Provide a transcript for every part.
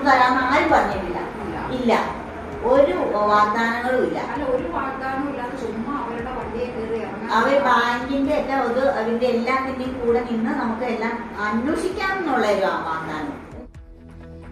തരാമെന്ന് ആരും പറഞ്ഞിട്ടില്ല. ഇല്ല, ഒരു വാഗ്ദാനങ്ങളും ഇല്ല. അവർ ബാങ്കിന്റെ എല്ലാം അതിന്റെ എല്ലാത്തിന്റെയും കൂടെ നിന്ന് നമുക്ക് എല്ലാം അന്വേഷിക്കാമെന്നുള്ള ഒരു വാഗ്ദാനം.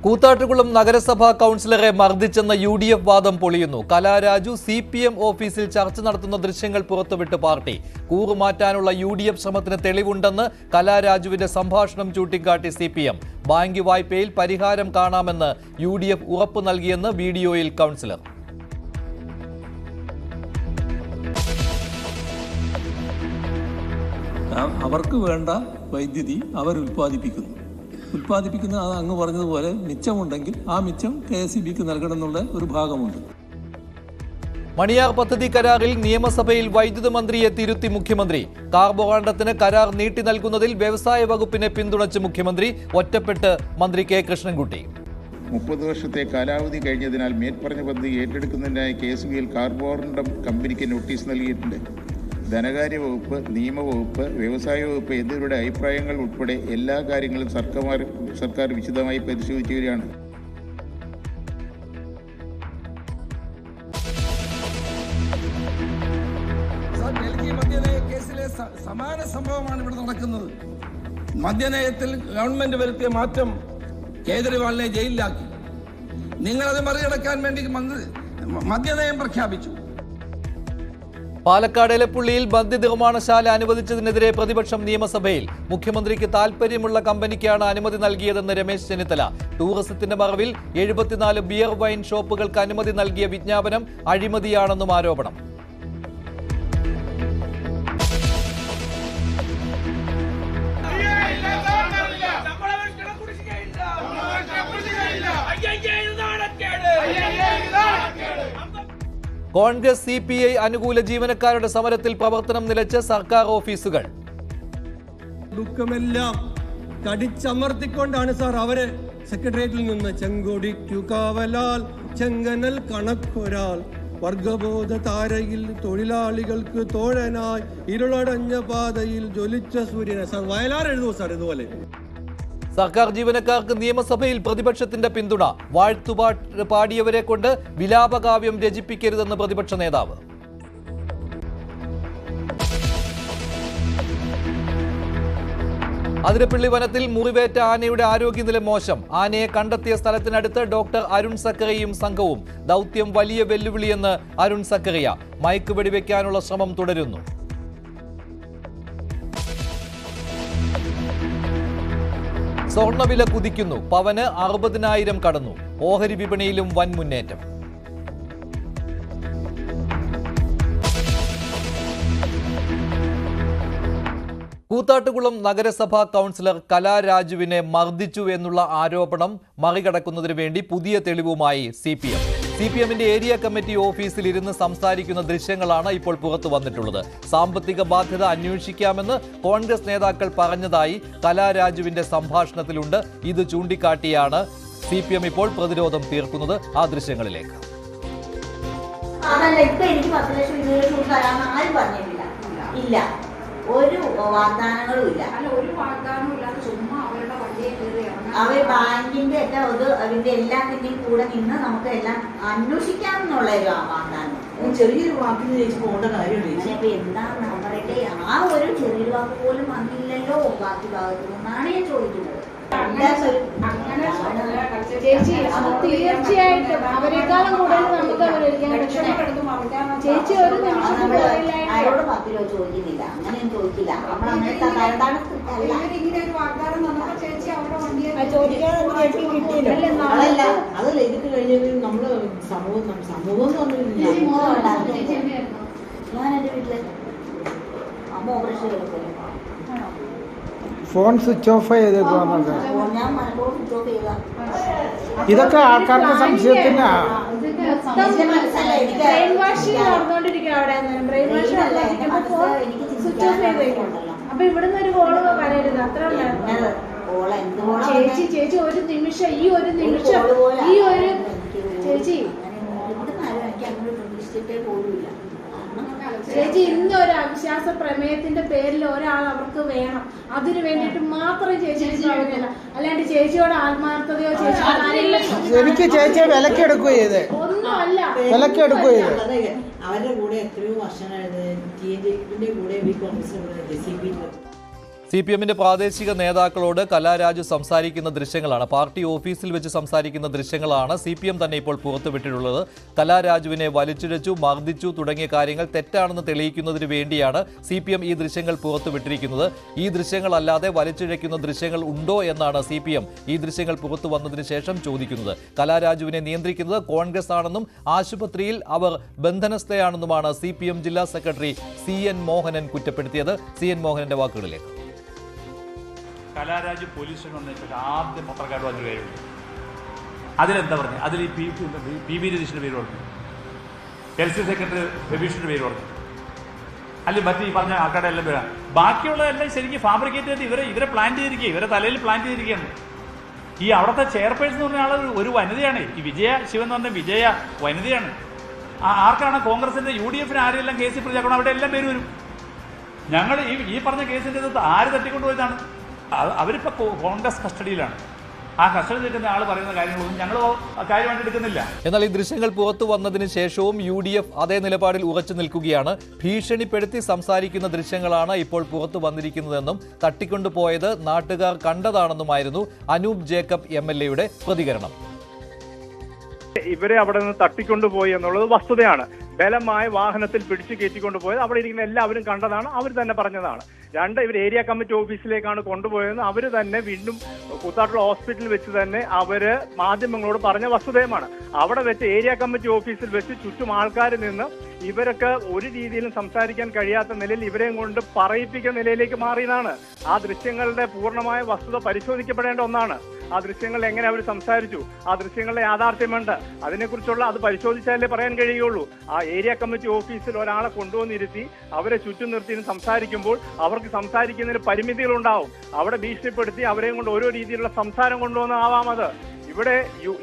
കൂത്താട്ടുകുളം നഗരസഭാ കൗൺസിലറെ മർദ്ദിച്ചെന്ന UDF വാദം പൊളിയുന്നു. കലാരാജു CPM ഓഫീസിൽ ചർച്ച നടത്തുന്ന ദൃശ്യങ്ങൾ പുറത്തുവിട്ട് പാർട്ടി. കൂറുമാറ്റാനുള്ള UDF ശ്രമത്തിന് തെളിവുണ്ടെന്ന് കലാരാജുവിന്റെ സംഭാഷണം ചൂണ്ടിക്കാട്ടി CPM. ബാങ്ക് വായ്പയിൽ പരിഹാരം കാണാമെന്ന് UDF ഉറപ്പു നൽകിയെന്ന് വീഡിയോയിൽ കൗൺസിലർ. അവർക്ക് വേണ്ട വൈദ്യുതി അവർ ഉൽപ്പാദിപ്പിക്കുന്നത് അത് അങ്ങ് പറഞ്ഞതുപോലെ മിച്ചമുണ്ടെങ്കിൽ ആ മിച്ചം KSEBക്ക് നൽകണം എന്നുള്ള ഒരു ഭാഗമുണ്ട്. മണിയാർ പദ്ധതി കരാറിൽ നിയമസഭയിൽ വൈദ്യുത മന്ത്രിയെ തിരുത്തി മുഖ്യമന്ത്രി. കാർബോകാണ്ടത്തിന് കരാർ നീട്ടി നൽകുന്നതിൽ വ്യവസായ വകുപ്പിനെ പിന്തുണച്ച് മുഖ്യമന്ത്രി. ഒറ്റപ്പെട്ട് മന്ത്രി K കൃഷ്ണൻകുട്ടി. 30 വർഷത്തെ കാലാവധി കഴിഞ്ഞതിനാൽ മേൽപ്പറഞ്ഞ പദ്ധതി ഏറ്റെടുക്കുന്നതിനായി KSEBിയിൽ കാർബോകാണ്ടം കമ്പനിക്ക് നോട്ടീസ് നൽകിയിട്ടുണ്ട്. ധനകാര്യ വകുപ്പ്, നിയമവകുപ്പ്, വ്യവസായ വകുപ്പ് എന്നിവരുടെ അഭിപ്രായങ്ങൾ ഉൾപ്പെടെ എല്ലാ കാര്യങ്ങളും സർക്കാർ വിശദമായി പരിശോധിച്ചു വരികയാണ്. ഡൽഹി മദ്യനയ കേസിലെ സമാന സംഭവമാണ് ഇവിടെ നടക്കുന്നത്. മദ്യനയത്തിൽ ഗവൺമെന്റ് വരുത്തിയ മാറ്റം കേജ്രിവാളിനെ ജയിലിലാക്കി. നിങ്ങളത് മറികടക്കാൻ വേണ്ടി മദ്യനയം പ്രഖ്യാപിച്ചു. പാലക്കാട് എലപ്പുള്ളിയിൽ മദ്യനിർമ്മാണശാല അനുവദിച്ചതിനെതിരെ പ്രതിപക്ഷം നിയമസഭയിൽ. മുഖ്യമന്ത്രിക്ക് താൽപര്യമുള്ള കമ്പനിക്കാണ് അനുമതി നൽകിയതെന്ന് രമേശ് ചെന്നിത്തല. ടൂറിസത്തിന്റെ മറവിൽ 74 ബിയർ വൈൻ ഷോപ്പുകൾക്ക് അനുമതി നൽകിയ വിജ്ഞാപനം അഴിമതിയാണെന്നും ആരോപണം. കോൺഗ്രസ് CPI അനുകൂല ജീവനക്കാരുടെ സമരത്തിൽ പ്രവർത്തനം നിലച്ച് സർക്കാർ ഓഫീസുകൾ. ദുഃഖമെല്ലാം കടിച്ചമർത്തിക്കൊണ്ടാണ് സാർ അവരെ സെക്രട്ടേറിയറ്റിൽ നിന്ന് ചെങ്കൊടിക്കു കാവലാൽ ചെങ്കനൽ കണക്കൊരാൾ വർഗബോധ താരയിൽ തൊഴിലാളികൾക്ക് തോഴനായി ഇരുളടഞ്ഞ പാതയിൽ ജ്വലിച്ച സൂര്യനെ. സാർ വയലാർ എഴുതുമോ സാർ ഇതുപോലെ? സർക്കാർ ജീവനക്കാർക്ക് നിയമസഭയിൽ പ്രതിപക്ഷത്തിന്റെ പിന്തുണ. വാഴ്ത്തുപാട്ട് പാടിയവരെ കൊണ്ട് വിലാപകാവ്യം രചിപ്പിക്കരുതെന്ന് പ്രതിപക്ഷ നേതാവ്. അതിരപ്പള്ളി വനത്തിൽ മുറിവേറ്റ ആനയുടെ ആരോഗ്യനില മോശം. ആനയെ കണ്ടെത്തിയ സ്ഥലത്തിനടുത്ത് ഡോക്ടർ അരുൺ സക്കറിയയും സംഘവും. ദൗത്യം വലിയ വെല്ലുവിളിയെന്ന് അരുൺ സക്കറിയ. മയക്ക് വെടിവെക്കാനുള്ള ശ്രമം തുടരുന്നു. സ്വർണ്ണവില കുതിക്കുന്നു. പവന് 60,000 കടന്നു. ഓഹരി വിപണിയിലും വൻ മുന്നേറ്റം. കൂത്താട്ടുകുളം നഗരസഭാ കൗൺസിലർ കലാരാജുവിനെ മർദ്ദിച്ചു എന്നുള്ള ആരോപണം മറികടക്കുന്നതിന് വേണ്ടി പുതിയ തെളിവുമായി CPMന്റെ ഏരിയ കമ്മിറ്റി ഓഫീസിൽ ഇരുന്ന് സംസാരിക്കുന്ന ദൃശ്യങ്ങളാണ് ഇപ്പോൾ പുറത്തു വന്നിട്ടുള്ളത്. സാമ്പത്തിക ബാധ്യത അന്വേഷിക്കാമെന്ന് കോൺഗ്രസ് നേതാക്കൾ പറഞ്ഞതായി കലാരാജുവിന്റെ സംഭാഷണത്തിലുണ്ട്. ഇത് ചൂണ്ടിക്കാട്ടിയാണ് CPM ഇപ്പോൾ പ്രതിരോധം തീർക്കുന്നത്. ആ ദൃശ്യങ്ങളിലേക്ക്. ഇല്ല, ഒരു വാഗ്ദാനങ്ങളും ഇല്ല. അവർ ബാങ്കിന്റെ എല്ലാം അതിന്റെ എല്ലാത്തിന്റെയും കൂടെ നിന്ന് നമുക്ക് എല്ലാം അന്വേഷിക്കാമെന്നുള്ള ഒരു വാഗ്ദാനം. ചെറിയൊരു വാക്കിന് ചേച്ചി പോകേണ്ട കാര്യമില്ല. ഇപ്പൊ എന്താണെന്ന് അവരുടെ ആ ഒരു ചെറിയൊരു വാക്ക് പോലും വന്നില്ലല്ലോ ബാക്കി ഭാഗത്തു നിന്നാണ് ഞാൻ ചോദിക്കുന്നത്. തീർച്ചയായിട്ടും അവരെക്കാളും കൂടുതൽ നമുക്ക് ചേച്ചി ഒരു നിമിഷം ആരോട് 10 രൂപ ചോദിക്കുന്നില്ല, അങ്ങനെയൊന്നും ചോദിക്കില്ല. നമ്മളങ്ങനത്തെ അതല്ല, ഇതിട്ട് കഴിഞ്ഞാൽ നമ്മള് സംഭവം ഞാൻ എന്റെ വീട്ടില് അമ്മ ഓപ്പറേഷൻ ചെയ്തപ്പോൾ ഫോൺ സ്വിച്ച് ഓഫ് ചെയ്തേക്കുവാ. ഞാൻ മനഃപൂർവ്വം സ്വിച്ച് ഓഫ് ചെയ്ത. ഇതൊക്കെ ആൾക്കാരുടെ സംശയത്തിന്. അപ്പൊ ഇവിടുന്ന് ഒരു കോള് വരരുത്. അത്ര ചേച്ചി ഒരു നിമിഷം ഈ ഒരു ചേച്ചി ചേച്ചി ഇന്നൊരു അവിശ്വാസ പ്രമേയത്തിന്റെ പേരിൽ ഒരാൾ അവർക്ക് വേണം, അതിനു വേണ്ടിയിട്ട് മാത്രം ചേച്ചി പ്രവർത്തിക്കണം. അല്ലാണ്ട് ചേച്ചിയോട് ആത്മാർത്ഥതയോ എനിക്ക് ചേച്ചിയെ വിലക്കെടുക്കുക ചെയ്തേ, ഒന്നുമല്ല. വിലക്കെടുക്കുക ചെയ്തേ. അവരുടെ കൂടെ എത്രയോ വർഷമായിരുന്നു TNJന്റെ കൂടെ കോൺഗ്രസ് CPMന്റെ പ്രാദേശിക നേതാക്കളോട് കലാരാജു സംസാരിക്കുന്ന ദൃശ്യങ്ങളാണ്, പാർട്ടി ഓഫീസിൽ വെച്ച് സംസാരിക്കുന്ന ദൃശ്യങ്ങളാണ് CPM തന്നെ ഇപ്പോൾ പുറത്തുവിട്ടിട്ടുള്ളത്. കലാരാജുവിനെ വലിച്ചിഴച്ചു, മർദ്ദിച്ചു തുടങ്ങിയ കാര്യങ്ങൾ തെറ്റാണെന്ന് തെളിയിക്കുന്നതിന് വേണ്ടിയാണ് CPM ഈ ദൃശ്യങ്ങൾ പുറത്തുവിട്ടിരിക്കുന്നത്. ഈ ദൃശ്യങ്ങളല്ലാതെ വലിച്ചിഴയ്ക്കുന്ന ദൃശ്യങ്ങൾ ഉണ്ടോ എന്നാണ് CPM ഈ ദൃശ്യങ്ങൾ പുറത്തു വന്നതിന് ശേഷം ചോദിക്കുന്നത്. കലാരാജുവിനെ നിയന്ത്രിക്കുന്നത് കോൺഗ്രസ് ആണെന്നും ആശുപത്രിയിൽ അവർ ബന്ധനസ്ഥയാണെന്നുമാണ് CPM ജില്ലാ സെക്രട്ടറി CN മോഹനൻ കുറ്റപ്പെടുത്തിയത്. CN മോഹനന്റെ വാക്കുകളിലേക്ക്. കലാരാജ് പോലീസ് സ്റ്റേഷൻ വന്നപ്പോൾ ആദ്യം പത്രക്കാർ വന്ന പേരുണ്ട്. അതിലെന്താ പറഞ്ഞു? അതിൽ ഈ PB രതീഷിൻ്റെ പേര് പറഞ്ഞു, LC സെക്രട്ടറി രവീഷിൻ്റെ പേര് പറഞ്ഞു, അല്ലെങ്കിൽ മറ്റു ഈ പറഞ്ഞ ആൾക്കാരുടെ എല്ലാം പേരാണ്. ബാക്കിയുള്ളതെല്ലാം ശരിക്കും ഫാബ്രിക്കേറ്റ് ചെയ്ത് ഇവരെ പ്ലാൻ ചെയ്തിരിക്കുക, ഇവരെ തലയിൽ പ്ലാൻ ചെയ്തിരിക്കുകയാണ്. ഈ അവിടുത്തെ ചെയർപേഴ്സൺ എന്ന് പറഞ്ഞ ആൾ ഒരു വനിതയാണ്. ഈ വിജയ ശിവൻ എന്ന് പറഞ്ഞ വിജയ വനിതയാണ്. ആർക്കാണ് കോൺഗ്രസിന്റെ UDF ആരെല്ലാം കേസിൽ പ്രതിയാക്കണം അവിടെ എല്ലാം പേര് വരും. ഞങ്ങൾ ഈ പറഞ്ഞ കേസിൻ്റെ ആര് തട്ടിക്കൊണ്ടുപോയതാണ്? അവരിപ്പോൾ കോൺഗ്രസ് കസ്റ്റഡിയിലാണ്. ആ കസ്റ്റഡി നിൽക്കുന്ന ആൾ പറയുന്ന കാര്യങ്ങളൊന്നും ഞങ്ങൾ കാര്യമായിട്ട് എടുക്കുന്നില്ല. എന്നാൽ ഈ ദൃശ്യങ്ങൾ പുറത്തു വന്നതിന് ശേഷവും UDF അതേ നിലപാടിൽ ഉറച്ചു നിൽക്കുകയാണ്. ഭീഷണിപ്പെടുത്തി സംസാരിക്കുന്ന ദൃശ്യങ്ങളാണ് ഇപ്പോൾ പുറത്തു വന്നിരിക്കുന്നതെന്നും തട്ടിക്കൊണ്ടുപോയത് നാട്ടുകാർ കണ്ടതാണെന്നുമായിരുന്നു അനൂപ് ജേക്കബ് MLA പ്രതികരണം. ഇവരെ അവിടെ നിന്ന് തട്ടിക്കൊണ്ടുപോയി എന്നുള്ളത് വസ്തുതയാണ്. ബലമായ വാഹനത്തിൽ പിടിച്ചു കയറ്റിക്കൊണ്ടുപോയത് അവിടെ ഇരിക്കുന്ന എല്ലാവരും കണ്ടതാണ്, അവർ തന്നെ പറഞ്ഞതാണ്. രണ്ട്, ഇവർ ഏരിയ കമ്മിറ്റി ഓഫീസിലേക്കാണ് കൊണ്ടുപോയതെന്ന് അവർ തന്നെ വീണ്ടും കൂത്താട്ടുള്ള ഹോസ്പിറ്റലിൽ വെച്ച് തന്നെ അവര് മാധ്യമങ്ങളോട് പറഞ്ഞ വസ്തുതയുമാണ്. അവിടെ വെച്ച് ഏരിയ കമ്മിറ്റി ഓഫീസിൽ വെച്ച് ചുറ്റും ആൾക്കാർ നിന്ന് ഇവരൊക്കെ ഒരു രീതിയിലും സംസാരിക്കാൻ കഴിയാത്ത നിലയിൽ ഇവരെയും കൊണ്ട് പറയിപ്പിക്കുന്ന നിലയിലേക്ക് മാറിയതാണ്. ആ ദൃശ്യങ്ങളുടെ പൂർണ്ണമായ വസ്തുത പരിശോധിക്കപ്പെടേണ്ട ഒന്നാണ്. ആ ദൃശ്യങ്ങൾ എങ്ങനെ അവർ സംസാരിച്ചു, ആ ദൃശ്യങ്ങളുടെ യാഥാർത്ഥ്യമുണ്ട്, അതിനെക്കുറിച്ചുള്ള അത് പരിശോധിച്ചാലേ പറയാൻ കഴിയുള്ളൂ. ആ ഏരിയ കമ്മിറ്റി ഓഫീസിൽ ഒരാളെ കൊണ്ടുവന്നിരുത്തി അവരെ ചുറ്റും നിർത്തി സംസാരിക്കുമ്പോൾ അവർക്ക് സംസാരിക്കുന്നതിന് പരിമിതികളുണ്ടാവും. അവിടെ ഭീഷണിപ്പെടുത്തി അവരെയും കൊണ്ട് ഓരോ രീതിയിലുള്ള സംസാരം കൊണ്ടുവന്നാവാം. അത് ഇവിടെ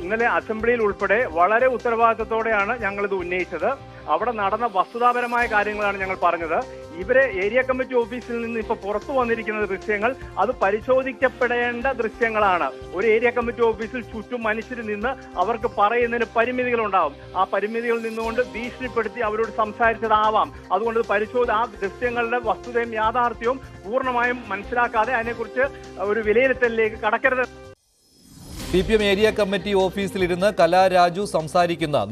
ഇന്നലെ അസംബ്ലിയിൽ ഉൾപ്പെടെ വളരെ ഉത്തരവാദിത്തത്തോടെയാണ് ഞങ്ങളിത് ഉന്നയിച്ചത്. അവിടെ നടന്ന വസ്തുതാപരമായ കാര്യങ്ങളാണ് ഞങ്ങൾ പറഞ്ഞത്. ഇവരെ ഏരിയ കമ്മിറ്റി ഓഫീസിൽ നിന്ന് ഇപ്പൊ പുറത്തു വന്നിരിക്കുന്ന ദൃശ്യങ്ങൾ അത് പരിശോധിക്കപ്പെടേണ്ട ദൃശ്യങ്ങളാണ്. ഒരു ഏരിയ കമ്മിറ്റി ഓഫീസിൽ ചുറ്റും മനുഷ്യർ നിന്ന് അവർക്ക് പറയുന്നതിന് പരിമിതികളുണ്ടാവും. ആ പരിമിതികളിൽ നിന്നുകൊണ്ട് ഭീഷണിപ്പെടുത്തി അവരോട് സംസാരിച്ചതാവാം. അതുകൊണ്ട് ആ ദൃശ്യങ്ങളുടെ വസ്തുതയും യാഥാർത്ഥ്യവും പൂർണ്ണമായും മനസ്സിലാക്കാതെ അതിനെക്കുറിച്ച് ഒരു വിലയിരുത്തലിലേക്ക് കടക്കരുത്. CPM ഏരിയ കമ്മിറ്റി ഓഫീസിലിരുന്ന് കലാരാജു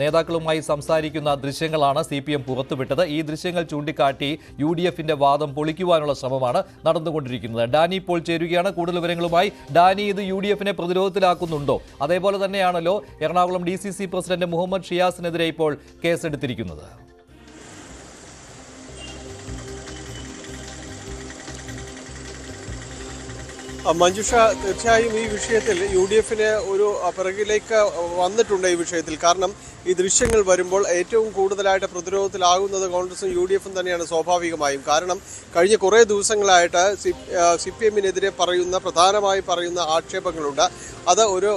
നേതാക്കളുമായി സംസാരിക്കുന്ന ദൃശ്യങ്ങളാണ് CPM പുറത്തുവിട്ടത്. ഈ ദൃശ്യങ്ങൾ ചൂണ്ടിക്കാട്ടി UDFന്റെ വാദം പൊളിക്കുവാനുള്ള ശ്രമമാണ് നടന്നുകൊണ്ടിരിക്കുന്നത്. ഡാനി ഇപ്പോൾ ചേരുകയാണ് കൂടുതൽ വിവരങ്ങളുമായി. ഡാനി, ഇത് UDFനെ പ്രതിരോധത്തിലാക്കുന്നുണ്ടോ? അതേപോലെ തന്നെയാണല്ലോ എറണാകുളം DCC പ്രസിഡന്റ് മുഹമ്മദ് ഷിയാസിനെതിരെ ഇപ്പോൾ കേസെടുത്തിരിക്കുന്നത്. മഞ്ജുഷ, തീർച്ചയായും ഈ വിഷയത്തിൽ UDFന് ഒരു പിറകിലേക്ക് വന്നിട്ടുണ്ട് ഈ വിഷയത്തിൽ. കാരണം ഈ ദൃശ്യങ്ങൾ വരുമ്പോൾ ഏറ്റവും കൂടുതലായിട്ട് പ്രതിരോധത്തിലാകുന്നത് കോൺഗ്രസും UDFും തന്നെയാണ് സ്വാഭാവികമായും. കാരണം കഴിഞ്ഞ കുറേ ദിവസങ്ങളായിട്ട് CPMനെതിരെ പ്രധാനമായി പറയുന്ന ആക്ഷേപങ്ങളുണ്ട്. അത് ഒരു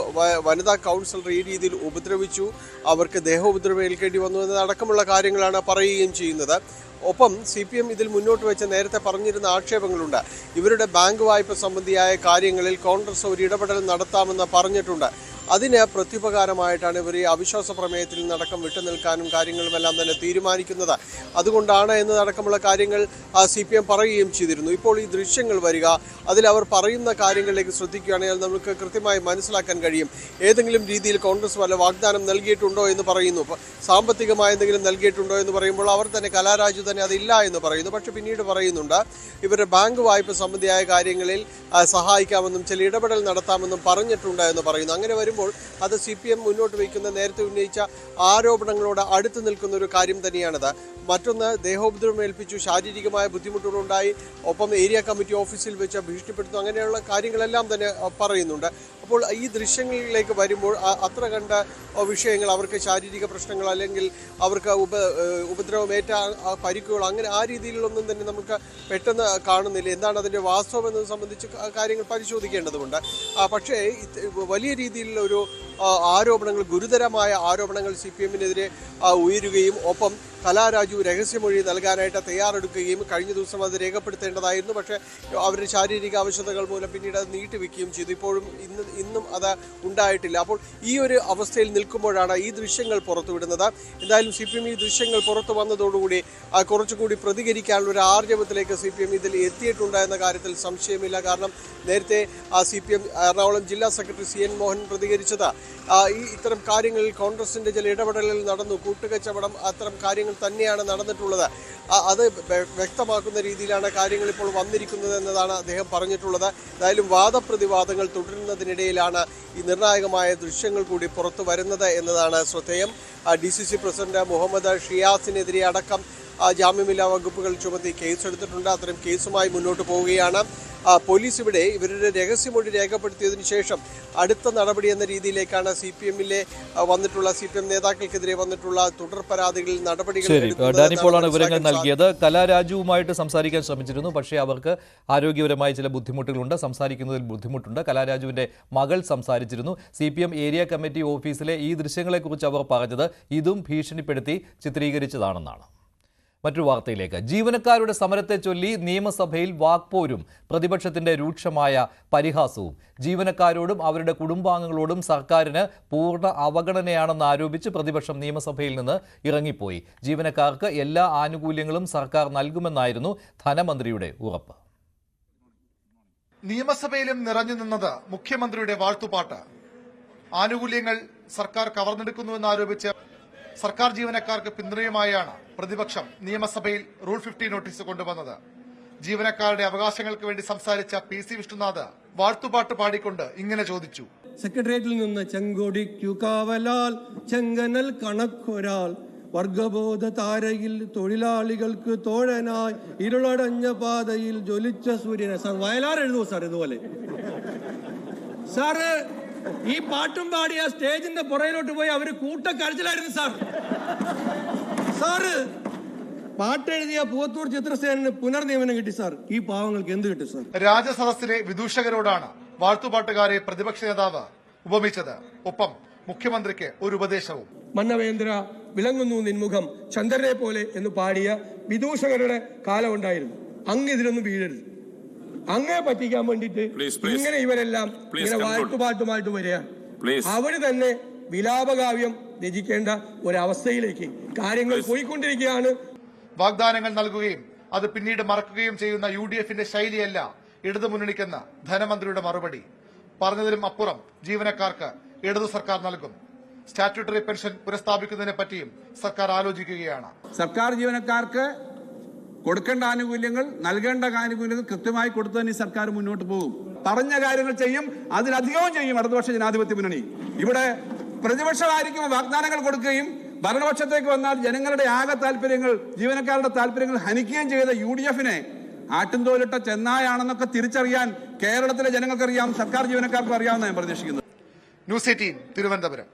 വനിതാ കൗൺസിലർ ഈ രീതിയിൽ ഉപദ്രവിച്ചു, അവർക്ക് ദേഹോപദ്രവം ഏൽക്കേണ്ടി വന്നു എന്നതടക്കമുള്ള കാര്യങ്ങളാണ് പറയുകയും ചെയ്യുന്നത്. ഒപ്പം CPM ഇതിൽ മുന്നോട്ട് വെച്ച് നേരത്തെ പറഞ്ഞിരുന്ന ആക്ഷേപങ്ങളുണ്ട്. ഇവരുടെ ബാങ്ക് വായ്പ സംബന്ധിയായ കാര്യങ്ങളിൽ കോൺഗ്രസ് ഒരു ഇടപെടൽ നടത്താമെന്ന് പറഞ്ഞിട്ടുണ്ട്. അതിന് പ്രത്യുപകാരമായിട്ടാണ് ഇവർ ഈ അവിശ്വാസ പ്രമേയത്തിൽ നിന്നടക്കം വിട്ടുനിൽക്കാനും കാര്യങ്ങളുമെല്ലാം തന്നെ തീരുമാനിക്കുന്നത്. അതുകൊണ്ടാണ് എന്നതടക്കമുള്ള കാര്യങ്ങൾ CPM പറയുകയും ചെയ്തിരുന്നു. ഇപ്പോൾ ഈ ദൃശ്യങ്ങൾ വരിക, അതിൽ അവർ പറയുന്ന കാര്യങ്ങളിലേക്ക് ശ്രദ്ധിക്കുകയാണെങ്കിൽ നമുക്ക് കൃത്യമായി മനസ്സിലാക്കാൻ കഴിയും. ഏതെങ്കിലും രീതിയിൽ കോൺഗ്രസ് വല്ല വാഗ്ദാനം നൽകിയിട്ടുണ്ടോ എന്ന് പറയുന്നു, സാമ്പത്തികമായ എന്തെങ്കിലും നൽകിയിട്ടുണ്ടോ എന്ന് പറയുമ്പോൾ അവർ തന്നെ കലാരാജു തന്നെ അതില്ല എന്ന് പറയുന്നു. പക്ഷെ പിന്നീട് പറയുന്നുണ്ട് ഇവരുടെ ബാങ്ക് വായ്പ സംബന്ധിയായ കാര്യങ്ങളിൽ സഹായിക്കാമെന്നും ചില ഇടപെടൽ നടത്താമെന്നും പറഞ്ഞിട്ടുണ്ട് എന്ന് പറയുന്നു. അങ്ങനെ വരുമ്പോൾ അത് CPM മുന്നോട്ട് വയ്ക്കുന്ന നേരത്തെ ഉന്നയിച്ച ആരോപണങ്ങളോട് അടുത്ത് നിൽക്കുന്ന ഒരു കാര്യം തന്നെയാണത്. മറ്റൊന്ന്, ദേഹോപദ്രവം ഏൽപ്പിച്ചു, ശാരീരികമായ ബുദ്ധിമുട്ടുകളുണ്ടായി, ഒപ്പം ഏരിയ കമ്മിറ്റി ഓഫീസിൽ വെച്ച് ഭീഷണിപ്പെടുത്തുന്നു, അങ്ങനെയുള്ള കാര്യങ്ങളെല്ലാം തന്നെ പറയുന്നുണ്ട്. അപ്പോൾ ഈ ദൃശ്യങ്ങളിലേക്ക് വരുമ്പോൾ അത്ര കണ്ട വിഷയങ്ങൾ, അവർക്ക് ശാരീരിക പ്രശ്നങ്ങൾ അല്ലെങ്കിൽ അവർക്ക് ഉപദ്രവമേറ്റ പരിക്കുകൾ, അങ്ങനെ ആ രീതിയിലൊന്നും തന്നെ നമുക്ക് പെട്ടെന്ന് കാണുന്നില്ല. എന്താണ് അതിൻ്റെ വാസ്തവം എന്നത് സംബന്ധിച്ച് കാര്യങ്ങൾ പരിശോധിക്കേണ്ടതുണ്ട്. പക്ഷേ വലിയ രീതിയിലുള്ള ഒരു ആരോപണങ്ങൾ, ഗുരുതരമായ ആരോപണങ്ങൾ CPM-നെതിരെ ഉയരുകയും ഒപ്പം കലാരാജു രഹസ്യമൊഴി നൽകാനായിട്ട് തയ്യാറെടുക്കുകയും കഴിഞ്ഞ ദിവസം അത് രേഖപ്പെടുത്തേണ്ടതായിരുന്നു. പക്ഷേ അവരുടെ ശാരീരിക ആവശ്യതകൾ മൂലം പിന്നീട് അത് നീട്ടിവെക്കുകയും ചെയ്തു. ഇപ്പോഴും ഇന്നും അത് ഉണ്ടായിട്ടില്ല. അപ്പോൾ ഈ ഒരു അവസ്ഥയിൽ നിൽക്കുമ്പോഴാണ് ഈ ദൃശ്യങ്ങൾ പുറത്തുവിടുന്നത്. എന്തായാലും CPM ഈ ദൃശ്യങ്ങൾ പുറത്തു വന്നതോടുകൂടി കുറച്ചുകൂടി പ്രതികരിക്കാനുള്ള ഒരു ആർജവത്തിലേക്ക് CPM ഇതിൽ എത്തിയിട്ടുണ്ട് എന്ന കാര്യത്തിൽ സംശയമില്ല. കാരണം നേരത്തെ CPM എറണാകുളം ജില്ലാ സെക്രട്ടറി CN മോഹൻ പ്രതികരിച്ചത് ഇത്തരം കാര്യങ്ങളിൽ കോൺഗ്രസിന്റെ ചില ഇടപെടലുകൾ നടന്നു, കൂട്ടുകച്ചവടം, അത്തരം കാര്യങ്ങൾ തന്നെയാണ് നടന്നിട്ടുള്ളത്. അത് വ്യക്തമാക്കുന്ന രീതിയിലാണ് കാര്യങ്ങൾ ഇപ്പോൾ വന്നിരിക്കുന്നത് എന്നതാണ് അദ്ദേഹം പറഞ്ഞിട്ടുള്ളത്. എന്തായാലും വാദപ്രതിവാദങ്ങൾ തുടരുന്നതിനിടയിലാണ് ഈ നിർണായകമായ ദൃശ്യങ്ങൾ കൂടി പുറത്തു വരുന്നത് എന്നതാണ് ശ്രദ്ധേയം. DCC പ്രസിഡന്റ് മുഹമ്മദ് ഷിയാസിനെതിരെ അടക്കം ജാമ്യമില്ലാ വകുപ്പുകൾ ചുമത്തി കേസെടുത്തിട്ടുണ്ട്. അത്തരം കേസുമായി മുന്നോട്ട് പോവുകയാണ് പോലീസ്. ഇവിടെ ഇവരുടെ രഹസ്യമൊഴി രേഖപ്പെടുത്തിയതിനു ശേഷം അടുത്ത നടപടി എന്ന രീതിയിലേക്കാണ് CPM-ലെ വന്നിട്ടുള്ള CPM നേതാക്കൾക്കെതിരെ വന്നിട്ടുള്ള തുടർ പരാതികളിൽ നടപടികൾ. ഡാനിപ്പോളാണ് വിവരങ്ങൾ നൽകിയത്. കലാരാജുവുമായിട്ട് സംസാരിക്കാൻ ശ്രമിച്ചിരുന്നു, പക്ഷേ അവർക്ക് ആരോഗ്യപരമായ ചില ബുദ്ധിമുട്ടുകളുണ്ട്, സംസാരിക്കുന്നതിൽ ബുദ്ധിമുട്ടുണ്ട്. കലാരാജുവിന്റെ മകൾ സംസാരിച്ചിരുന്നു. CPM ഏരിയ കമ്മിറ്റി ഓഫീസിലെ ഈ ദൃശ്യങ്ങളെക്കുറിച്ച് അവർ പറഞ്ഞത് ഇതും ഭീഷണിപ്പെടുത്തി ചിത്രീകരിച്ചതാണെന്നാണ്. മറ്റൊരു വാർത്തയിലേക്ക്. ജീവനക്കാരുടെ സമരത്തെ ചൊല്ലി നിയമസഭയിൽ വാക്പോരും പ്രതിപക്ഷത്തിന്റെ രൂക്ഷമായ പരിഹാസവും. ജീവനക്കാരോടും അവരുടെ കുടുംബാംഗങ്ങളോടും സർക്കാരിന് പൂർണ്ണ അവഗണനയാണെന്ന് ആരോപിച്ച് പ്രതിപക്ഷം നിയമസഭയിൽ നിന്ന് ഇറങ്ങിപ്പോയി. ജീവനക്കാർക്ക് എല്ലാ ആനുകൂല്യങ്ങളും സർക്കാർ നൽകുമെന്നായിരുന്നു ധനമന്ത്രിയുടെ ഉറപ്പ്. നിയമസഭയിലും നിറഞ്ഞു നിന്നത് മുഖ്യമന്ത്രിയുടെ വാഴ്ത്തുപാട്ട്. ആനുകൂല്യങ്ങൾ സർക്കാർ കവർന്നെടുക്കുന്നുവെന്നാരോപിച്ച് സർക്കാർ ജീവനക്കാർക്ക് പിന്തുണയുമായാണ് പ്രതിപക്ഷം നിയമസഭയിൽ റൂൾ 50 നോട്ടീസ് കൊണ്ടുവന്നത്. ജീവനക്കാരുടെ അവകാശങ്ങൾക്ക് വേണ്ടി സംസാരിച്ച PC വിഷ്ണുനാഥ് വാഴ്ത്തുപാട്ട് പാടിക്കൊണ്ട് ഇങ്ങനെ ചോദിച്ചു: സെക്രട്ടേറിയറ്റിൽ നിന്ന് ചെങ്കൊടി കാവലാൽ ചെങ്കനൽ കണക്കൊരാൾ വർഗബോധ താരയിൽ തൊഴിലാളികൾക്ക് തോഴനായി ഇരുളടഞ്ഞ പാതയിൽ ജ്വലിച്ച സൂര്യനെ. സാർ വയലാർ എഴുതുമോ സാർ ഇതുപോലെ? സാറ് ഈ പാട്ടും പാടിയ സ്റ്റേജിന്റെ പുറയിലോട്ട് പോയി അവര് കൂട്ടക്കരച്ചിലായിരുന്നു സാർ. സാറ് പാട്ടെഴുതിയ പൂവത്തൂർ ചിത്രസേനന് പുനർനിയമനം കിട്ടി സാർ. ഈ പാവങ്ങൾക്ക് എന്ത് കിട്ടും സാർ? രാജസദസ്സിലെ വിദൂഷകരോടാണ് വാഴ്ത്തുപാട്ടുകാരെ പ്രതിപക്ഷ നേതാവ് ഉപമിച്ചത്. ഒപ്പം മുഖ്യമന്ത്രിക്ക് ഒരു ഉപദേശവും. മന്നവേന്ദ്ര വിളങ്ങുന്നു നിൻമുഖം ചന്ദ്രനെ പോലെ എന്ന് പാടിയ വിദൂഷകരുടെ കാലം ഉണ്ടായിരുന്നു. അങ്ങ് ഇതിലൊന്നും വീഴരുത്. അങ്ങേ പറ്റിക്കാൻ വേണ്ടിട്ട് ഇങ്ങനെ ഇവരെല്ലാം ഇങ്ങനെ വാഴ്ത്തുപാട്ടുമായിട്ട് വരികയാണ്. അവര് തന്നെ വിലാപകാവ്യം രചിക്കേണ്ട ഒരവസ്ഥയിലേക്ക് കാര്യങ്ങൾ പോയിക്കൊണ്ടിരിക്കുകയാണ്. വാഗ്ദാനങ്ങൾ നൽകുകയും അത് പിന്നീട് മറക്കുകയും ചെയ്യുന്ന UDF-ന്റെ ശൈലിയല്ല ഇടതുമുന്നണിക്കെന്ന് ധനമന്ത്രിയുടെ മറുപടി. പറഞ്ഞതിലും അപ്പുറം ജീവനക്കാർക്ക് ഇടതു സർക്കാർ നൽകും. സ്റ്റാറ്റ്യൂട്ടറി പെൻഷൻ പുനഃസ്ഥാപിക്കുന്നതിനെ പറ്റിയും സർക്കാർ ആലോചിക്കുകയാണ്. സർക്കാർ ജീവനക്കാർക്ക് കൊടുക്കേണ്ട ആനുകൂല്യങ്ങൾ, നൽകേണ്ട ആനുകൂല്യങ്ങൾ കൃത്യമായി കൊടുത്തു തന്നെ സർക്കാർ മുന്നോട്ട് പോകും. പറഞ്ഞ കാര്യങ്ങൾ ചെയ്യും, അതിലധികവും ചെയ്യും ഇടതുപക്ഷ ജനാധിപത്യ മുന്നണി. ഇവിടെ പ്രതിപക്ഷമായിരിക്കും വാഗ്ദാനങ്ങൾ കൊടുക്കുകയും ഭരണപക്ഷത്തേക്ക് വന്നാൽ ജനങ്ങളുടെ ആകെ താല്പര്യങ്ങൾ, ജീവനക്കാരുടെ താല്പര്യങ്ങൾ ഹനിക്കുകയും ചെയ്ത UDF-നെ ആട്ടുംതോലിട്ട ചെന്നായാണെന്നൊക്കെ തിരിച്ചറിയാൻ കേരളത്തിലെ ജനങ്ങൾക്കറിയാം, സർക്കാർ ജീവനക്കാർക്കും അറിയാമെന്ന് ഞാൻ പ്രതീക്ഷിക്കുന്നു. ന്യൂസ് 18 തിരുവനന്തപുരം.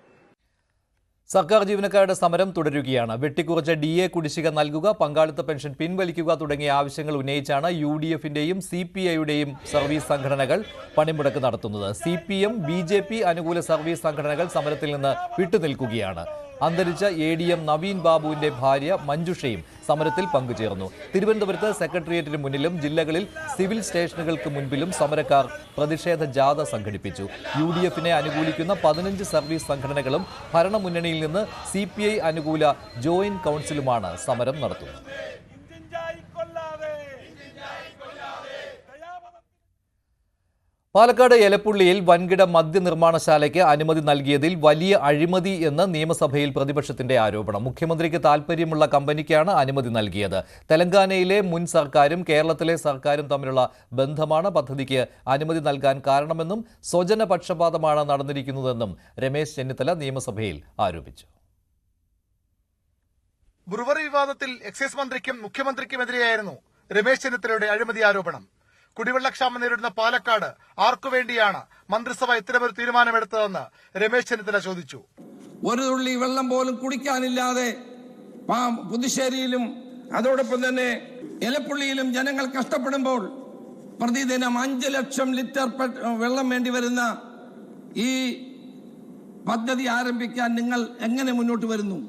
സർക്കാർ ജീവനക്കാരുടെ സമരം തുടരുകയാണ്. വെട്ടിക്കുറച്ച DA കുടിശ്ശിക നൽകുക, പങ്കാളിത്ത പെൻഷൻ പിൻവലിക്കുക തുടങ്ങിയ ആവശ്യങ്ങൾ ഉന്നയിച്ചാണ് UDF-ന്റെയും CPI-യുടെയും സർവീസ് സംഘടനകൾ പണിമുടക്ക് നടത്തുന്നത്. CPM, BJP അനുകൂല സർവീസ് സംഘടനകൾ സമരത്തിൽ നിന്ന് വിട്ടുനിൽക്കുകയാണ്. അന്തരിച്ച ADM നവീൻ ബാബുവിന്റെ ഭാര്യ മഞ്ജുഷയും സമരത്തിൽ പങ്കുചേർന്നു. തിരുവനന്തപുരത്ത് സെക്രട്ടേറിയറ്റിന് മുന്നിലും ജില്ലകളിൽ സിവിൽ സ്റ്റേഷനുകൾക്ക് മുൻപിലും സമരക്കാർ പ്രതിഷേധ ജാഥ സംഘടിപ്പിച്ചു. UDF-നെ അനുകൂലിക്കുന്ന 15 സർവീസ് സംഘടനകളും ഭരണമുന്നണിയിൽ നിന്ന് CPI അനുകൂല ജോയിന്റ് കൌൺസിലുമാണ് സമരം നടത്തുന്നത്. പാലക്കാട് എലപ്പുള്ളിയിൽ വൻകിട മദ്യനിർമ്മാണശാലയ്ക്ക് അനുമതി നൽകിയതിൽ വലിയ അഴിമതി എന്ന് നിയമസഭയിൽ പ്രതിപക്ഷത്തിന്റെ ആരോപണം. മുഖ്യമന്ത്രിക്ക് താൽപര്യമുള്ള കമ്പനിക്കാണ് അനുമതി നൽകിയത്. തെലങ്കാനയിലെ മുൻ സർക്കാരും കേരളത്തിലെ സർക്കാരും തമ്മിലുള്ള ബന്ധമാണ് പദ്ധതിക്ക് അനുമതി നൽകാൻ കാരണമെന്നും സ്വജനപക്ഷപാതമാണ് നടന്നിരിക്കുന്നതെന്നും രമേശ് ചെന്നിത്തല നിയമസഭയിൽ ആരോപിച്ചു. ബ്രുവറി വിവാദത്തിൽ എക്സൈസ് മന്ത്രിക്കും മുഖ്യമന്ത്രിക്കുമെതിരെയായിരുന്നു രമേശ് ചെന്നിത്തലയുടെ അഴിമതി ആരോപണം. കുടിവെള്ളക്ഷാമം നേരിടുന്ന പാലക്കാട് ആർക്കുവേണ്ടിയാണ് മന്ത്രിസഭ ഇത്തരമൊരു തീരുമാനമെടുത്തതെന്ന് രമേശ് ചെന്നിത്തല ചോദിച്ചു. ഒരു തുള്ളി വെള്ളം പോലും കുടിക്കാനില്ലാതെ പുതുശ്ശേരിയിലും അതോടൊപ്പം തന്നെ എലപ്പുള്ളിയിലും ജനങ്ങൾ കഷ്ടപ്പെടുമ്പോൾ പ്രതിദിനം 5 ലക്ഷം ലിറ്റർ വെള്ളം വേണ്ടി വരുന്ന ഈ പദ്ധതി ആരംഭിക്കാൻ നിങ്ങൾ എങ്ങനെ മുന്നോട്ട് വരുന്നു?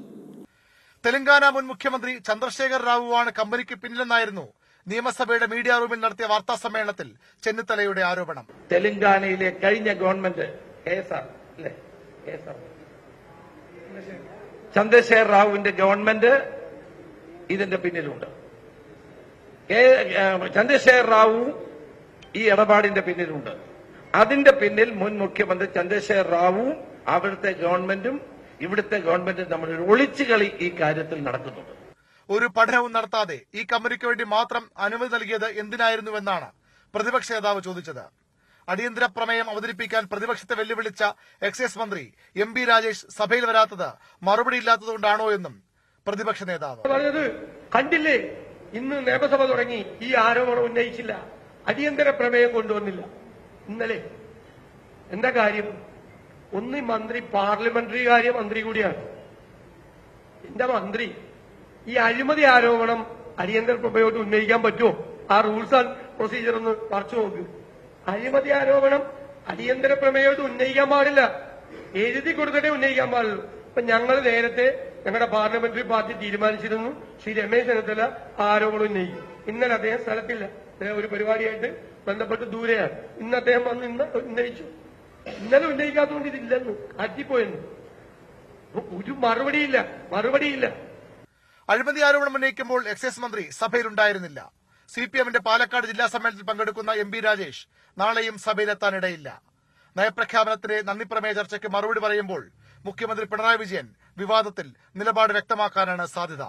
തെലങ്കാന മുൻ മുഖ്യമന്ത്രി ചന്ദ്രശേഖർ റാവുവാണ് കമ്പനിക്ക് പിന്നിലെന്നായിരുന്നു നിയമസഭയുടെ മീഡിയ റൂമിൽ നടത്തിയ വാർത്താ സമ്മേളനത്തിൽ ചെന്നിത്തലയുടെ ആരോപണം. തെലങ്കാനയിലെ കഴിഞ്ഞ ഗവൺമെന്റ് ചന്ദ്രശേഖർ റാവുവിന്റെ ഗവൺമെന്റ് ഇതിന്റെ പിന്നിലുണ്ട്. ചന്ദ്രശേഖർ റാവു ഈ ഇടപാടിന്റെ പിന്നിലുണ്ട്. അതിന്റെ പിന്നിൽ മുൻ മുഖ്യമന്ത്രി ചന്ദ്രശേഖർ റാവുവും അവിടുത്തെ ഗവൺമെന്റും ഇവിടുത്തെ ഗവൺമെന്റും തമ്മിൽ ഒളിച്ചുകളി ഈ കാര്യത്തിൽ നടക്കുന്നുണ്ട്. ഒരു പഠനവും നടത്താതെ ഈ കമ്പനിക്ക് വേണ്ടി മാത്രം അനുമതി നൽകിയത് എന്തിനായിരുന്നുവെന്നാണ് പ്രതിപക്ഷ നേതാവ് ചോദിച്ചത്. അടിയന്തര പ്രമേയം അവതരിപ്പിക്കാൻ പ്രതിപക്ഷത്തെ വെല്ലുവിളിച്ച എക്സൈസ് മന്ത്രി എം പി രാജേഷ് സഭയിൽ വരാത്തത് മറുപടിയില്ലാത്തതുകൊണ്ടാണോ എന്നും പ്രതിപക്ഷ നേതാവ് പറഞ്ഞത് കണ്ടില്ലേ? ഇന്ന് നിയമസഭ തുടങ്ങി, ഈ ആരോപണം ഉന്നയിച്ചില്ല, അടിയന്തര പ്രമേയം കൊണ്ടുവന്നില്ല. ഇന്നലെ എന്താ കാര്യം? ഒന്ന് മന്ത്രി പാർലമെന്ററി കാര്യ മന്ത്രി കൂടിയാണ്. എന്റെ മന്ത്രി ഈ അഴിമതി ആരോപണം അടിയന്തര പ്രമേയോട്ട് ഉന്നയിക്കാൻ പറ്റുമോ? ആ റൂൾസ് ആൻഡ് പ്രൊസീജിയർ ഒന്ന് മറച്ചു നോക്ക്. അഴിമതി ആരോപണം അടിയന്തര പ്രമേയോട്ട് ഉന്നയിക്കാൻ പാടില്ല, എഴുതി കൊടുത്തിട്ടേ ഉന്നയിക്കാൻ പാടുള്ളൂ. ഇപ്പൊ ഞങ്ങൾ നേരത്തെ ഞങ്ങളുടെ പാർലമെന്ററി പാർട്ടി തീരുമാനിച്ചിരുന്നു ശ്രീ രമേശ് ചെന്നിത്തല ആരോപണം ഉന്നയിക്കും. ഇന്നലെ അദ്ദേഹം സ്ഥലത്തില്ല, അദ്ദേഹം ഒരു പരിപാടിയായിട്ട് ബന്ധപ്പെട്ട് ദൂരെയാണ്. ഇന്ന് അദ്ദേഹം വന്ന് ഇന്ന് ഉന്നയിച്ചു. ഇന്നലെ ഉന്നയിക്കാത്തതുകൊണ്ട് ഇതില്ലെന്ന് അറ്റിപ്പോയെന്ന്. ഒരു മറുപടിയില്ല. അഴിമതി ആരോപണം ഉന്നയിക്കുമ്പോൾ എക്സൈസ് മന്ത്രി സഭയിലുണ്ടായിരുന്നില്ല. സിപിഎമ്മിന്റെ പാലക്കാട് ജില്ലാ സമ്മേളനത്തിൽ പങ്കെടുക്കുന്ന എം പി രാജേഷ് നാളെയും സഭയിലെത്താനിടയില്ല. നയപ്രഖ്യാപനത്തിന് നന്ദിപ്രമേയ ചർച്ചയ്ക്ക് മറുപടി പറയുമ്പോൾ മുഖ്യമന്ത്രി പിണറായി വിജയൻ വിവാദത്തിൽ നിലപാട് വ്യക്തമാക്കാനാണ് സാധ്യത.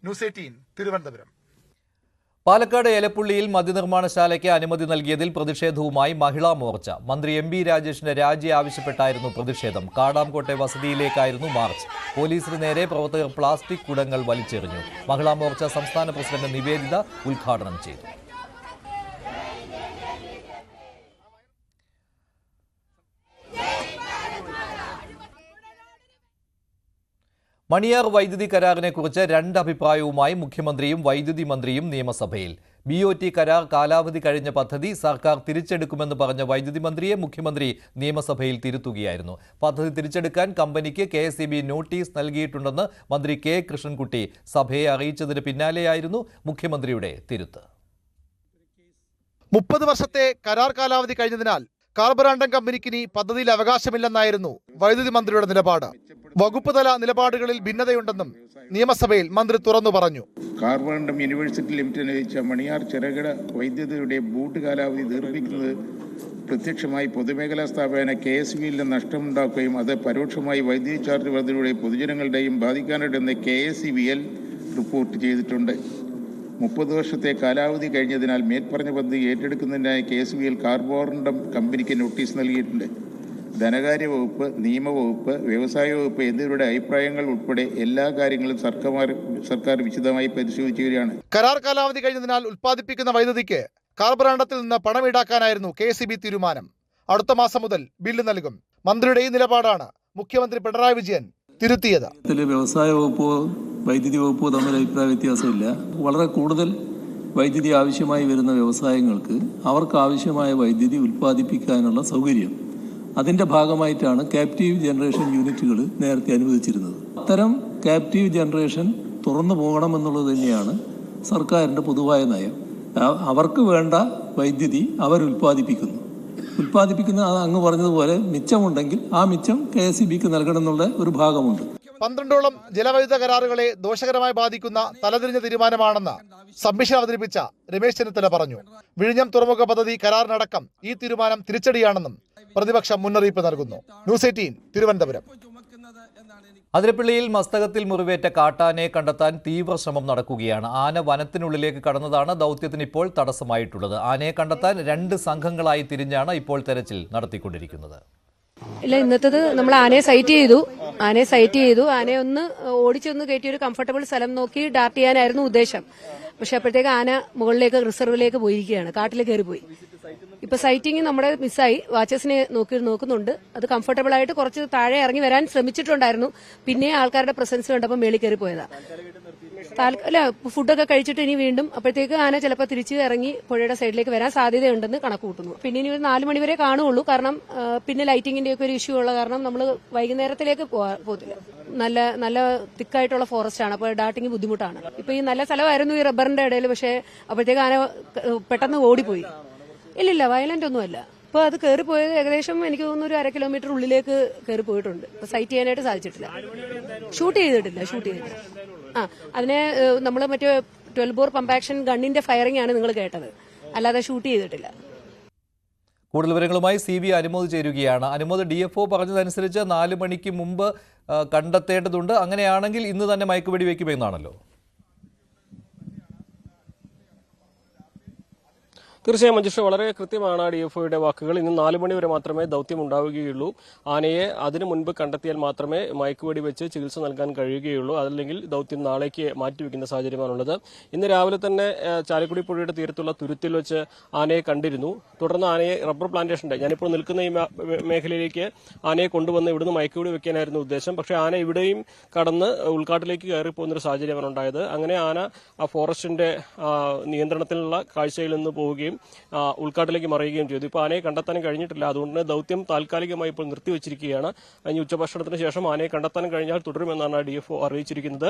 ന്യൂസ് 18 തിരുവനന്തപുരം. പാലക്കാട് എലപ്പുള്ളിയിൽ മദ്യനിർമ്മാണശാലയ്ക്ക് അനുമതി നൽകിയതിൽ പ്രതിഷേധവുമായി മഹിളാ മോർച്ച. മന്ത്രി എം പി രാജേഷിന്റെ രാജി ആവശ്യപ്പെട്ടായിരുന്നു പ്രതിഷേധം. കാടാംകോട്ടെ വസതിയിലേക്കായിരുന്നു മാർച്ച്. പോലീസിന് നേരെ പ്രവർത്തകർ പ്ലാസ്റ്റിക് കുടങ്ങൾ വലിച്ചെറിഞ്ഞു. മഹിളാ മോർച്ച സംസ്ഥാന പ്രസിഡന്റ് നിവേദിത ഉദ്ഘാടനം ചെയ്തു. മണിയാർ വൈദ്യുതി കരാറിനെക്കുറിച്ച് രണ്ടഭിപ്രായവുമായി മുഖ്യമന്ത്രിയും വൈദ്യുതി മന്ത്രിയും നിയമസഭയിൽ. BOT കരാർ കാലാവധി കഴിഞ്ഞ പദ്ധതി സർക്കാർ തിരിച്ചെടുക്കുമെന്ന് പറഞ്ഞ വൈദ്യുതി മന്ത്രിയെ മുഖ്യമന്ത്രി നിയമസഭയിൽ തിരുത്തുകയായിരുന്നു. പദ്ധതി തിരിച്ചെടുക്കാൻ കമ്പനിക്ക് KSEB നോട്ടീസ് നൽകിയിട്ടുണ്ടെന്ന് മന്ത്രി കെ കൃഷ്ണൻകുട്ടി സഭയെ അറിയിച്ചതിന് പിന്നാലെയായിരുന്നു മുഖ്യമന്ത്രിയുടെ തിരുത്ത്. 30 വർഷത്തെ കരാർ കാലാവധി കഴിഞ്ഞതിനാൽ കാർബറാണ്ടം കമ്പനിക്കിനി പദ്ധതിയിൽ അവകാശമില്ലെന്നായിരുന്നു വൈദ്യുതി മന്ത്രിയുടെ നിലപാട്. വകുപ്പ് തല നിലപാടുകളിൽ ഭിന്നതയുണ്ടെന്നും നിയമസഭയിൽ മന്ത്രി തുറന്നു പറഞ്ഞു. കാർബറാണ്ടം യൂണിവേഴ്സിറ്റി ലിമിറ്റഡ് നയിച്ച മണിയാർ ചെറുകിട വൈദ്യുതിയുടെ ബൂട്ട് കാലാവധി ദീർഘിപ്പിക്കുന്നത് പ്രത്യക്ഷമായി പൊതുമേഖലാ സ്ഥാപന KSEBയിൽ നിന്ന് നഷ്ടമുണ്ടാക്കുകയും അത് പരോക്ഷമായി വൈദ്യുതി ചാർജ് വർധനയുടെ പൊതുജനങ്ങളുടെയും ബാധിക്കാനിടയെന്ന് KSEBL റിപ്പോർട്ട് ചെയ്തിട്ടുണ്ട്. 30 വർഷത്തെ കാലാവധി കഴിഞ്ഞതിനാൽ മേൽപ്പറഞ്ഞ പദ്ധതി ഏറ്റെടുക്കുന്നതിനായി KSEBL കാർബോറണ്ടം കമ്പനിക്ക് നോട്ടീസ് നൽകിയിട്ടുണ്ട്. ധനകാര്യ വകുപ്പ്, നിയമവകുപ്പ്, വ്യവസായ വകുപ്പ് എന്നിവരുടെ അഭിപ്രായങ്ങൾ ഉൾപ്പെടെ എല്ലാ കാര്യങ്ങളും സർക്കാർ വിശദമായി പരിശോധിച്ചു വരികയാണ്. കരാർ കാലാവധി കഴിഞ്ഞതിനാൽ ഉൽപ്പാദിപ്പിക്കുന്ന വൈദ്യുതിക്ക് കാർബറാണ്ടത്തിൽ നിന്ന് പണം ഈടാക്കാനായിരുന്നു KSEB തീരുമാനം. അടുത്ത മാസം മുതൽ ബില്ല് നൽകും. മന്ത്രിയുടെ ഈ നിലപാടാണ് മുഖ്യമന്ത്രി പിണറായി വിജയൻ തിരുത്തിയത്. വ്യവസായ വകുപ്പോ വൈദ്യുതി വകുപ്പോ തമ്മിൽ അഭിപ്രായ വ്യത്യാസമില്ല. വളരെ കൂടുതൽ വൈദ്യുതി ആവശ്യമായി വരുന്ന വ്യവസായങ്ങൾക്ക് അവർക്ക് ആവശ്യമായ വൈദ്യുതി ഉൽപ്പാദിപ്പിക്കാനുള്ള സൗകര്യം, അതിൻ്റെ ഭാഗമായിട്ടാണ് ക്യാപ്റ്റീവ് ജനറേഷൻ യൂണിറ്റുകൾ നേരത്തെ അനുവദിച്ചിരുന്നത്. അത്തരം ക്യാപ്റ്റീവ് ജനറേഷൻ തുറന്നു പോകണമെന്നുള്ളത് തന്നെയാണ് സർക്കാരിൻ്റെ പൊതുവായ നയം. അവർക്ക് വേണ്ട വൈദ്യുതി അവർ ഉൽപ്പാദിപ്പിക്കുന്ന അങ്ങ് പറഞ്ഞതുപോലെ മിച്ചമുണ്ടെങ്കിൽ ആ മിച്ചം KSEBക്ക് നൽകണമെന്നുള്ള ഒരു ഭാഗമുണ്ട്. 12ഓളം ജലവൈദ്യുത കരാറുകളെ ദോഷകരമായി ബാധിക്കുന്ന തലതിരിഞ്ഞ തീരുമാനമാണെന്ന് സബ്മിഷൻ അവതരിപ്പിച്ച രമേശ് ചെന്നിത്തല പറഞ്ഞു. വിഴിഞ്ഞം തുറമുഖ പദ്ധതി കരാറിനടക്കം ഈ തീരുമാനം തിരിച്ചടിയാണെന്നും പ്രതിപക്ഷം മുന്നറിയിപ്പ് നൽകുന്നു. ന്യൂസ് 18 തിരുവനന്തപുരം. അതിരപ്പള്ളിയിൽ മസ്തകത്തിൽ മുറിവേറ്റ കാട്ടാനയെ കണ്ടെത്താൻ തീവ്ര ശ്രമം നടക്കുകയാണ്. ആന വനത്തിനുള്ളിലേക്ക് കടന്നതാണ് ദൗത്യത്തിന് ഇപ്പോൾ തടസ്സമായിട്ടുള്ളത്. ആനയെ കണ്ടെത്താൻ 2 സംഘങ്ങളായി തിരിഞ്ഞാണ് ഇപ്പോൾ തെരച്ചിൽ നടത്തിക്കൊണ്ടിരിക്കുന്നത്. ഇല്ല, ഇന്നത്തേത് നമ്മൾ ആനയെ സൈറ്റ് ചെയ്തു. ആനയെ ഒന്ന് ഓടിച്ചൊന്ന് കയറ്റി ഒരു കംഫർട്ടബിൾ സ്ഥലം നോക്കി ഡാർട്ട് ചെയ്യാനായിരുന്നു ഉദ്ദേശം. പക്ഷെ അപ്പോഴത്തേക്ക് ആന മുകളിലേക്ക് റിസർവിലേക്ക് പോയിരിക്കുകയാണ്, കാട്ടിൽ കയറിപ്പോയി. ഇപ്പൊ സൈറ്റിംഗ് നമ്മുടെ മിസ്സായി. വാച്ചസിനെ നോക്കുന്നുണ്ട്. അത് കംഫർട്ടബിൾ ആയിട്ട് കുറച്ച് താഴെ ഇറങ്ങി വരാൻ ശ്രമിച്ചിട്ടുണ്ടായിരുന്നു. പിന്നെ ആൾക്കാരുടെ പ്രസൻസ് കണ്ടപ്പോൾ മേളിൽ കയറി പോയതാ. അല്ല ഫുഡൊക്കെ കഴിച്ചിട്ട് ഇനി വീണ്ടും അപ്പോഴത്തേക്ക് ആന ചിലപ്പോൾ തിരിച്ച് ഇറങ്ങി പുഴയുടെ സൈഡിലേക്ക് വരാൻ സാധ്യതയുണ്ടെന്ന് കണക്ക് കൂട്ടുന്നു. പിന്നെ ഇനി ഒരു 4 മണി വരെ കാണുകയുള്ളൂ. കാരണം പിന്നെ ലൈറ്റിങ്ങിന്റെ ഒക്കെ ഒരു ഇഷ്യൂ ഉള്ള കാരണം നമ്മൾ വൈകുന്നേരത്തിലേക്ക് പോകത്തില്ല. നല്ല തിക്കായിട്ടുള്ള ഫോറസ്റ്റ് ആണ്, അപ്പോൾ ഡാർട്ടിങ് ബുദ്ധിമുട്ടാണ്. ഇപ്പൊ ഈ നല്ല സ്ഥലമായിരുന്നു ഈ റബ്ബറിന്റെ ഇടയിൽ, പക്ഷേ അപ്പോഴത്തേക്ക് ആന പെട്ടെന്ന് ഓടിപ്പോയി. ഇല്ലില്ല, വയലന്റ് ഒന്നുമല്ല. ഇപ്പൊ അത് കയറിപ്പോയത് ഏകദേശം എനിക്ക് തോന്നുന്നു ഒരു 1/2 കിലോമീറ്റർ ഉള്ളിലേക്ക് കയറി പോയിട്ടുണ്ട്. സൈറ്റ് ചെയ്യാനായിട്ട് സാധിച്ചിട്ടില്ല. ഷൂട്ട് ചെയ്തിട്ടില്ല. അതിനെ നമ്മൾ മറ്റേ 12 ബോർ പമ്പ് ആക്ഷൻ ഗണ്ണിന്റെ ഫയറിംഗ് ആണ് നിങ്ങൾ കേട്ടത്, അല്ലാതെ ഷൂട്ട് ചെയ്തിട്ടില്ല. കൂടുതൽ വിവരങ്ങളുമായി CB അനുമോദ് ചേരുകയാണ്. അനുമോദ്, DFO പറഞ്ഞതനുസരിച്ച് 4 മണിക്ക് മുമ്പ് കണ്ടെത്തേണ്ടതുണ്ട്. അങ്ങനെയാണെങ്കിൽ ഇന്ന് തന്നെ മയക്കുവെടി വയ്ക്കുമെന്നാണല്ലോ. തീർച്ചയായും മഞ്ജുഷ, വളരെ കൃത്യമാണ് DFOയുടെ വാക്കുകൾ. ഇന്ന് 4 മണി വരെ മാത്രമേ ദൗത്യം ഉണ്ടാവുകയുള്ളൂ. ആനയെ അതിനു മുൻപ് കണ്ടെത്തിയാൽ മാത്രമേ മയക്കുവെടി വെച്ച് ചികിത്സ നൽകാൻ കഴിയുകയുള്ളൂ. അതല്ലെങ്കിൽ ദൗത്യം നാളേക്ക് മാറ്റിവെക്കുന്ന സാഹചര്യമാണുള്ളത്. ഇന്ന് രാവിലെ തന്നെ ചാലക്കുടി പുഴയുടെ തീരത്തുള്ള തുരുത്തിൽ വെച്ച് ആനയെ കണ്ടിരുന്നു. തുടർന്ന് ആനയെ റബ്ബർ പ്ലാന്റേഷന്റെ, ഞാനിപ്പോൾ നിൽക്കുന്ന ഈ മേഖലയിലേക്ക് ആനയെ കൊണ്ടുവന്ന് ഇവിടുന്ന് മയക്കുവെടി വെക്കാനായിരുന്നു ഉദ്ദേശം. പക്ഷേ ആന ഇവിടെയും കടന്ന് ഉൾക്കാട്ടിലേക്ക് കയറിപ്പോകുന്നൊരു സാഹചര്യമാണ് ഉണ്ടായത്. അങ്ങനെ ആന ആ ഫോറസ്റ്റിന്റെ നിയന്ത്രണത്തിലുള്ള കാഴ്ചയിൽ നിന്ന് പോവുകയും ഉൾക്കാട്ടിലേക്ക് മറിയുകയും ചെയ്തു. ഇപ്പോൾ ആനയെ കണ്ടെത്താൻ കഴിഞ്ഞിട്ടില്ല. അതുകൊണ്ട് ദൗത്യം താൽക്കാലികമായി ഇപ്പോൾ നിർത്തിവച്ചിരിക്കുകയാണ്. ഇനി ഉച്ചഭക്ഷണത്തിന് ശേഷം ആനയെ കണ്ടെത്താൻ കഴിഞ്ഞാൽ തുടരുമെന്നാണ് DFO അറിയിച്ചിരിക്കുന്നത്.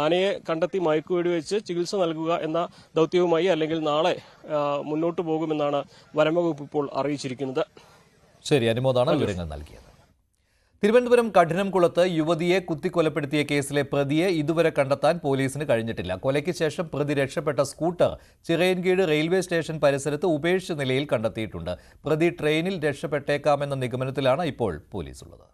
ആനയെ കണ്ടെത്തി മയക്കുവെടി വെച്ച് ചികിത്സ നൽകുക എന്ന ദൗത്യവുമായി അല്ലെങ്കിൽ നാളെ മുന്നോട്ട് പോകുമെന്നാണ് വനംവകുപ്പ് ഇപ്പോൾ അറിയിച്ചിരിക്കുന്നത്. ശരി, അനുമോദാണ് വിവരങ്ങൾ നൽകിയത്. തിരുവനന്തപുരം കഠിനംകുളത്ത് യുവതിയെ കുത്തിക്കൊലപ്പെടുത്തിയ കേസിലെ പ്രതിയെ ഇതുവരെ കണ്ടെത്താൻ പോലീസിന് കഴിഞ്ഞിട്ടില്ല. കൊലയ്ക്ക് ശേഷം പ്രതി രക്ഷപ്പെട്ട സ്കൂട്ടർ ചിറയൻകീഴ് റെയിൽവേ സ്റ്റേഷൻ പരിസരത്ത് ഉപേക്ഷിച്ച നിലയിൽ കണ്ടെത്തിയിട്ടുണ്ട്. പ്രതി ട്രെയിനിൽ രക്ഷപ്പെട്ടേക്കാമെന്ന നിഗമനത്തിലാണ് ഇപ്പോൾ പോലീസ് ഉള്ളത്.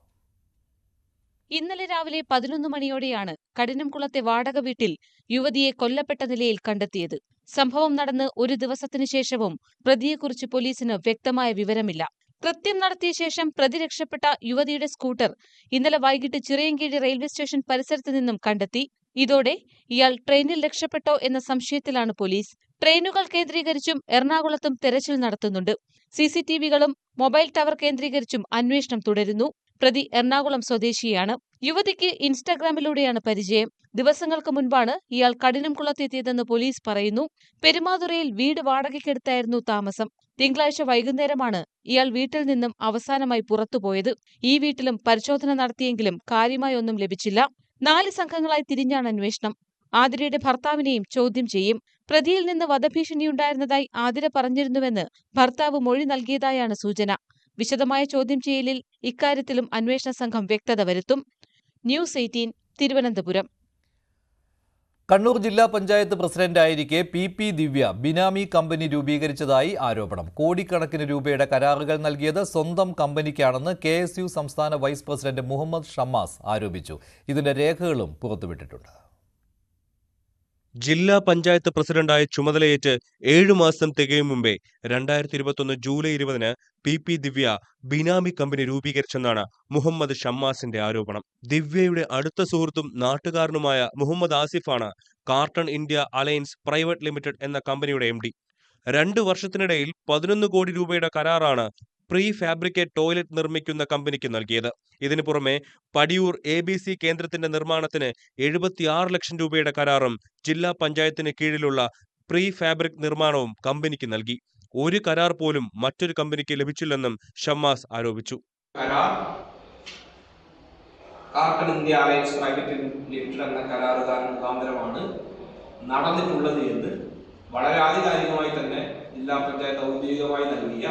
ഇന്നലെ രാവിലെ 11 മണിയോടെയാണ് കഠിനംകുളത്തെ വാടക വീട്ടിൽ യുവതിയെ കൊല്ലപ്പെട്ട നിലയിൽ കണ്ടെത്തിയത്. സംഭവം നടന്ന് ഒരു ദിവസത്തിനു ശേഷവും പ്രതിയെക്കുറിച്ച് പോലീസിന് വ്യക്തമായ വിവരമില്ല. കൃത്യം നടത്തിയ ശേഷം പ്രതി രക്ഷപ്പെട്ട യുവതിയുടെ സ്കൂട്ടർ ഇന്നലെ വൈകിട്ട് ചിറയൻകീഴ് റെയിൽവേ സ്റ്റേഷൻ പരിസരത്ത് നിന്നും കണ്ടെത്തി. ഇതോടെ ഇയാൾ ട്രെയിനിൽ രക്ഷപ്പെട്ടോ എന്ന സംശയത്തിലാണ് പോലീസ്. ട്രെയിനുകൾ കേന്ദ്രീകരിച്ചും എറണാകുളത്തും തെരച്ചിൽ നടത്തുന്നുണ്ട്. CCTVകളും മൊബൈൽ ടവർ കേന്ദ്രീകരിച്ചും അന്വേഷണം തുടരുന്നു. പ്രതി എറണാകുളം സ്വദേശിയാണ്. യുവതിക്ക് ഇൻസ്റ്റാഗ്രാമിലൂടെയാണ് പരിചയം. ദിവസങ്ങൾക്ക് മുൻപാണ് ഇയാൾ കഠിനംകുളത്തെത്തിയതെന്ന് പോലീസ് പറയുന്നു. പെരുമാതുറയിൽ വീട് വാടകയ്ക്കെടുത്തായിരുന്നു താമസം. തിങ്കളാഴ്ച വൈകുന്നേരമാണ് ഇയാൾ വീട്ടിൽ നിന്നും അവസാനമായി പുറത്തുപോയത്. ഈ വീട്ടിലും പരിശോധന നടത്തിയെങ്കിലും കാര്യമായി ഒന്നും ലഭിച്ചില്ല. 4 സംഘങ്ങളായി തിരിഞ്ഞാണ് അന്വേഷണം. ആതിരയുടെ ഭർത്താവിനെയും ചോദ്യം ചെയ്യും. പ്രതിയിൽ നിന്ന് വധഭീഷണിയുണ്ടായിരുന്നതായി ആതിര പറഞ്ഞിരുന്നുവെന്ന് ഭർത്താവ് മൊഴി നൽകിയതായാണ് സൂചന. വിശദമായ ചോദ്യം ചെയ്യലിൽ ഇക്കാര്യത്തിലും അന്വേഷണ സംഘം വ്യക്തത വരുത്തും. ന്യൂസ് 18 തിരുവനന്തപുരം. കണ്ണൂർ ജില്ലാ പഞ്ചായത്ത് പ്രസിഡന്റായിരിക്കെ PP ദിവ്യ ബിനാമി കമ്പനി രൂപീകരിച്ചതായി ആരോപണം. കോടിക്കണക്കിന് രൂപയുടെ കരാറുകൾ നൽകിയത് സ്വന്തം കമ്പനിക്കാണെന്ന് KSU സംസ്ഥാന വൈസ് പ്രസിഡന്റ് മുഹമ്മദ് ഷമ്മാസ് ആരോപിച്ചു. ഇതിന്റെ രേഖകളും പുറത്തുവിട്ടിട്ടുണ്ട്. ജില്ലാ പഞ്ചായത്ത് പ്രസിഡന്റായ ചുമതലയേറ്റ് 7 മാസം തികയും മുമ്പേ 2021 ജൂലൈ 20-ന് PP ദിവ്യ ബിനാമി കമ്പനി രൂപീകരിച്ചെന്നാണ് മുഹമ്മദ് ഷമ്മാസിന്റെ ആരോപണം. ദിവ്യയുടെ അടുത്ത സുഹൃത്തും നാട്ടുകാരനുമായ മുഹമ്മദ് ആസിഫാണ് carton India alliance private limited എന്ന കമ്പനിയുടെ MD. 2 വർഷത്തിനിടയിൽ 11 കോടി രൂപയുടെ കരാറാണ് പ്രീ ഫാബ്രിക്കേറ്റ് ടോയ്ലറ്റ് നിർമ്മിക്കുന്ന കമ്പനിക്ക് നൽകിയത്. ഇതിനു പുറമെ പടിയൂർ ABC കേന്ദ്രത്തിന്റെ നിർമ്മാണത്തിന് 76 ലക്ഷം രൂപയുടെ കരാറും ജില്ലാ പഞ്ചായത്തിന് കീഴിലുള്ള പ്രീ ഫാബ്രിക് നിർമ്മാണവും കമ്പനിക്ക് നൽകി. ഒരു കരാർ പോലും മറ്റൊരു കമ്പനിക്ക് ലഭിച്ചില്ലെന്നും ഷമ്മാസ് ആരോപിച്ചു. Carton India alliance private limited എന്ന കരാറുകാരൻ മുഖാന്തരമാണ് നടന്നിട്ടുള്ളത് എന്ന് വളരെ ആധികാരികമായി തന്നെ ജില്ലാ പഞ്ചായത്ത് ഔദ്യോഗികമായി നൽകിയ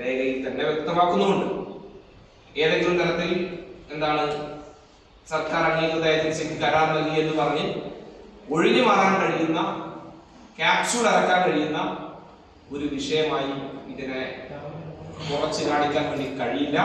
രേഖയിൽ തന്നെ വ്യക്തമാക്കുന്നുമുണ്ട്. ഏതെങ്കിലും തരത്തിൽ സർക്കാർ അംഗീകൃത ഏജൻസിക്ക് കരാർ നൽകി എന്ന് പറഞ്ഞ് ഒഴിഞ്ഞു മാറാൻ കഴിയുന്ന, ക്യാപ്സ്യൂൾ ഇറക്കാൻ കഴിയുന്ന ഒരു വിഷയമായി ഇതിനെ കുറച്ച് കാണിക്കാൻ വേണ്ടി കഴിയില്ല.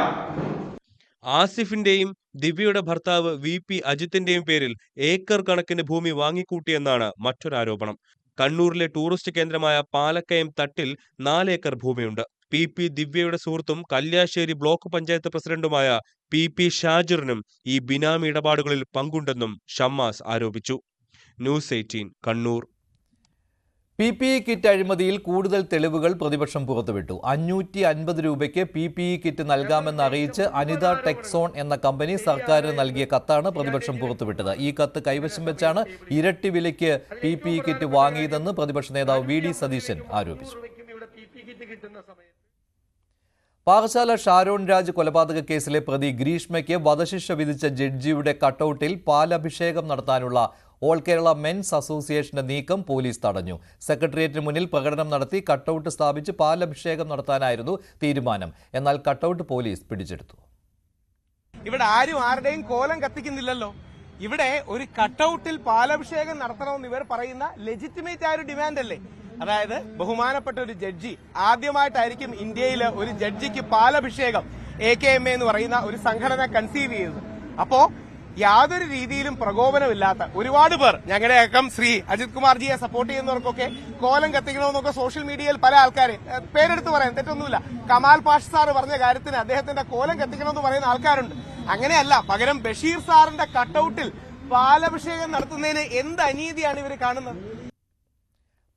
ആസിഫിന്റെയും ദിവ്യയുടെ ഭർത്താവ് VP അജിത്തിന്റെയും പേരിൽ ഏക്കർ കണക്കിന് ഭൂമി വാങ്ങിക്കൂട്ടിയെന്നാണ് മറ്റൊരാരോപണം. കണ്ണൂരിലെ ടൂറിസ്റ്റ് കേന്ദ്രമായ പാലക്കയം തട്ടിൽ 4 ഏക്കർ ഭൂമിയുണ്ട്. PP ദിവ്യയുടെ സുഹൃത്തും കല്യാശ്ശേരി ബ്ലോക്ക് പഞ്ചായത്ത് പ്രസിഡന്റുമായ PP ഷാജിറിനും ഈ ബിനാമി ഇടപാടുകളിൽ പങ്കുണ്ടെന്നും ഷമ്മാസ് ആരോപിച്ചു. ന്യൂസ് 18 കണ്ണൂർ. PPE കിറ്റ് അഴിമതിയിൽ കൂടുതൽ തെളിവുകൾ പ്രതിപക്ഷം പുറത്തുവിട്ടു. 550 രൂപയ്ക്ക് PPE കിറ്റ് നൽകാമെന്ന് അറിയിച്ച് അനിത ടെക്സോൺ എന്ന കമ്പനി സർക്കാരിന് നൽകിയ കത്താണ് പ്രതിപക്ഷം പുറത്തുവിട്ടത്. ഈ കത്ത് കൈവശം വെച്ചാണ് ഇരട്ടി വിലയ്ക്ക് PPE കിറ്റ് വാങ്ങിയതെന്ന് പ്രതിപക്ഷ നേതാവ് VD സതീശൻ ആരോപിച്ചു. പാറശാല ഷാരോൺ രാജ് കൊലപാതക കേസിലെ പ്രതി ഗ്രീഷ്മയ്ക്ക് വധശിക്ഷ വിധിച്ച ജഡ്ജിയുടെ കട്ടൌട്ടിൽ പാലഭിഷേകം നടത്താനുള്ള ഓൾ കേരള മെൻസ് അസോസിയേഷന്റെ നീക്കം പോലീസ് തടഞ്ഞു. സെക്രട്ടേറിയറ്റിന് മുന്നിൽ പ്രകടനം നടത്തി കട്ടൌട്ട് സ്ഥാപിച്ച് പാലഭിഷേകം നടത്താനായിരുന്നു തീരുമാനം. എന്നാൽ കട്ടൌട്ട് പോലീസ് പിടിച്ചെടുത്തു. ഇവിടെ ആരും ആരുടെയും കോലം കത്തിക്കുന്നില്ലല്ലോ. ഇവിടെ ഒരു കട്ടൌട്ടിൽ പാലഭിഷേകം നടത്തണമെന്ന് ഇവർ പറയുന്ന ലെജിറ്റിമേറ്റ് ആയ ഒരു ഡിമാൻഡ് അല്ലേ? അതായത് ബഹുമാനപ്പെട്ട ഒരു ജഡ്ജി, ആദ്യമായിട്ടായിരിക്കും ഇന്ത്യയിൽ ഒരു ജഡ്ജിക്ക് പാലഭിഷേകം AKMA എന്ന് പറയുന്ന ഒരു സംഘടന കൺസീവ് ചെയ്തത്. അപ്പോ യാതൊരു രീതിയിലും പ്രകോപനമില്ലാത്ത ഒരുപാട് പേർ, ഞങ്ങളുടെയൊക്കെ ശ്രീ അജിത് കുമാർജിയെ സപ്പോർട്ട് ചെയ്യുന്നവർക്കൊക്കെ കോലം കത്തിക്കണമെന്നൊക്കെ സോഷ്യൽ മീഡിയയിൽ പല ആൾക്കാരെ പേരെടുത്ത് പറയാൻ തെറ്റൊന്നുമില്ല. കമാൽ പാഷ സാർ പറഞ്ഞ കാര്യത്തിന് അദ്ദേഹത്തിന്റെ കോലം കത്തിക്കണമെന്ന് പറയുന്ന ആൾക്കാരുണ്ട്. അങ്ങനെയല്ല, പകരം ബഷീർ സാറിന്റെ കട്ടൌട്ടിൽ പാലഭിഷേകം നടത്തുന്നതിന് എന്ത് അനീതിയാണ് ഇവർ കാണുന്നത്?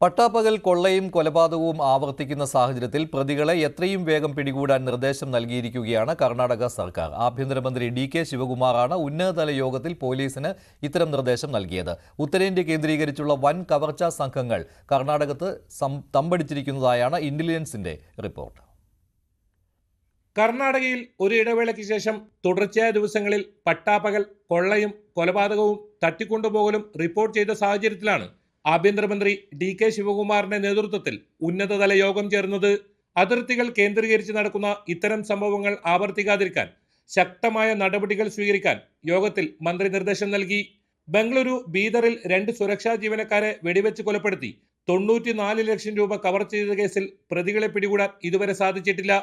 പട്ടാപ്പകൽ കൊള്ളയും കൊലപാതകവും ആവർത്തിക്കുന്ന സാഹചര്യത്തിൽ പ്രതികളെ എത്രയും വേഗം പിടികൂടാൻ നിർദ്ദേശം നൽകിയിരിക്കുകയാണ് കർണാടക സർക്കാർ. ആഭ്യന്തരമന്ത്രി DK ശിവകുമാറാണ് ഉന്നതതല യോഗത്തിൽ പോലീസിന് ഇത്തരം നിർദ്ദേശം നൽകിയത്. ഉത്തരേന്ത്യ കേന്ദ്രീകരിച്ചുള്ള വൻ കവർച്ചാ സംഘങ്ങൾ കർണാടകത്ത് തമ്പടിച്ചിരിക്കുന്നതായാണ് ഇന്റലിജൻസിന്റെ റിപ്പോർട്ട്. കർണാടകയിൽ ഒരു ഇടവേളയ്ക്ക് ശേഷം തുടർച്ചയായ ദിവസങ്ങളിൽ പട്ടാപ്പകൽ കൊള്ളയും കൊലപാതകവും തട്ടിക്കൊണ്ടുപോകലും റിപ്പോർട്ട് ചെയ്ത സാഹചര്യത്തിലാണ് ആഭ്യന്തരമന്ത്രി DK ശിവകുമാറിന്റെ നേതൃത്വത്തിൽ ഉന്നതതല യോഗം ചേർന്നത്. അതിർത്തികൾ കേന്ദ്രീകരിച്ച് നടക്കുന്ന ഇത്തരം സംഭവങ്ങൾ ആവർത്തിക്കാതിരിക്കാൻ ശക്തമായ നടപടികൾ സ്വീകരിക്കാൻ യോഗത്തിൽ മന്ത്രി നിർദ്ദേശം നൽകി. ബംഗളൂരു ബീദറിൽ 2 സുരക്ഷാ ജീവനക്കാരെ വെടിവെച്ച് കൊലപ്പെടുത്തി 94 ലക്ഷം രൂപ കവർ ചെയ്ത കേസിൽ പ്രതികളെ പിടികൂടാൻ ഇതുവരെ സാധിച്ചിട്ടില്ല.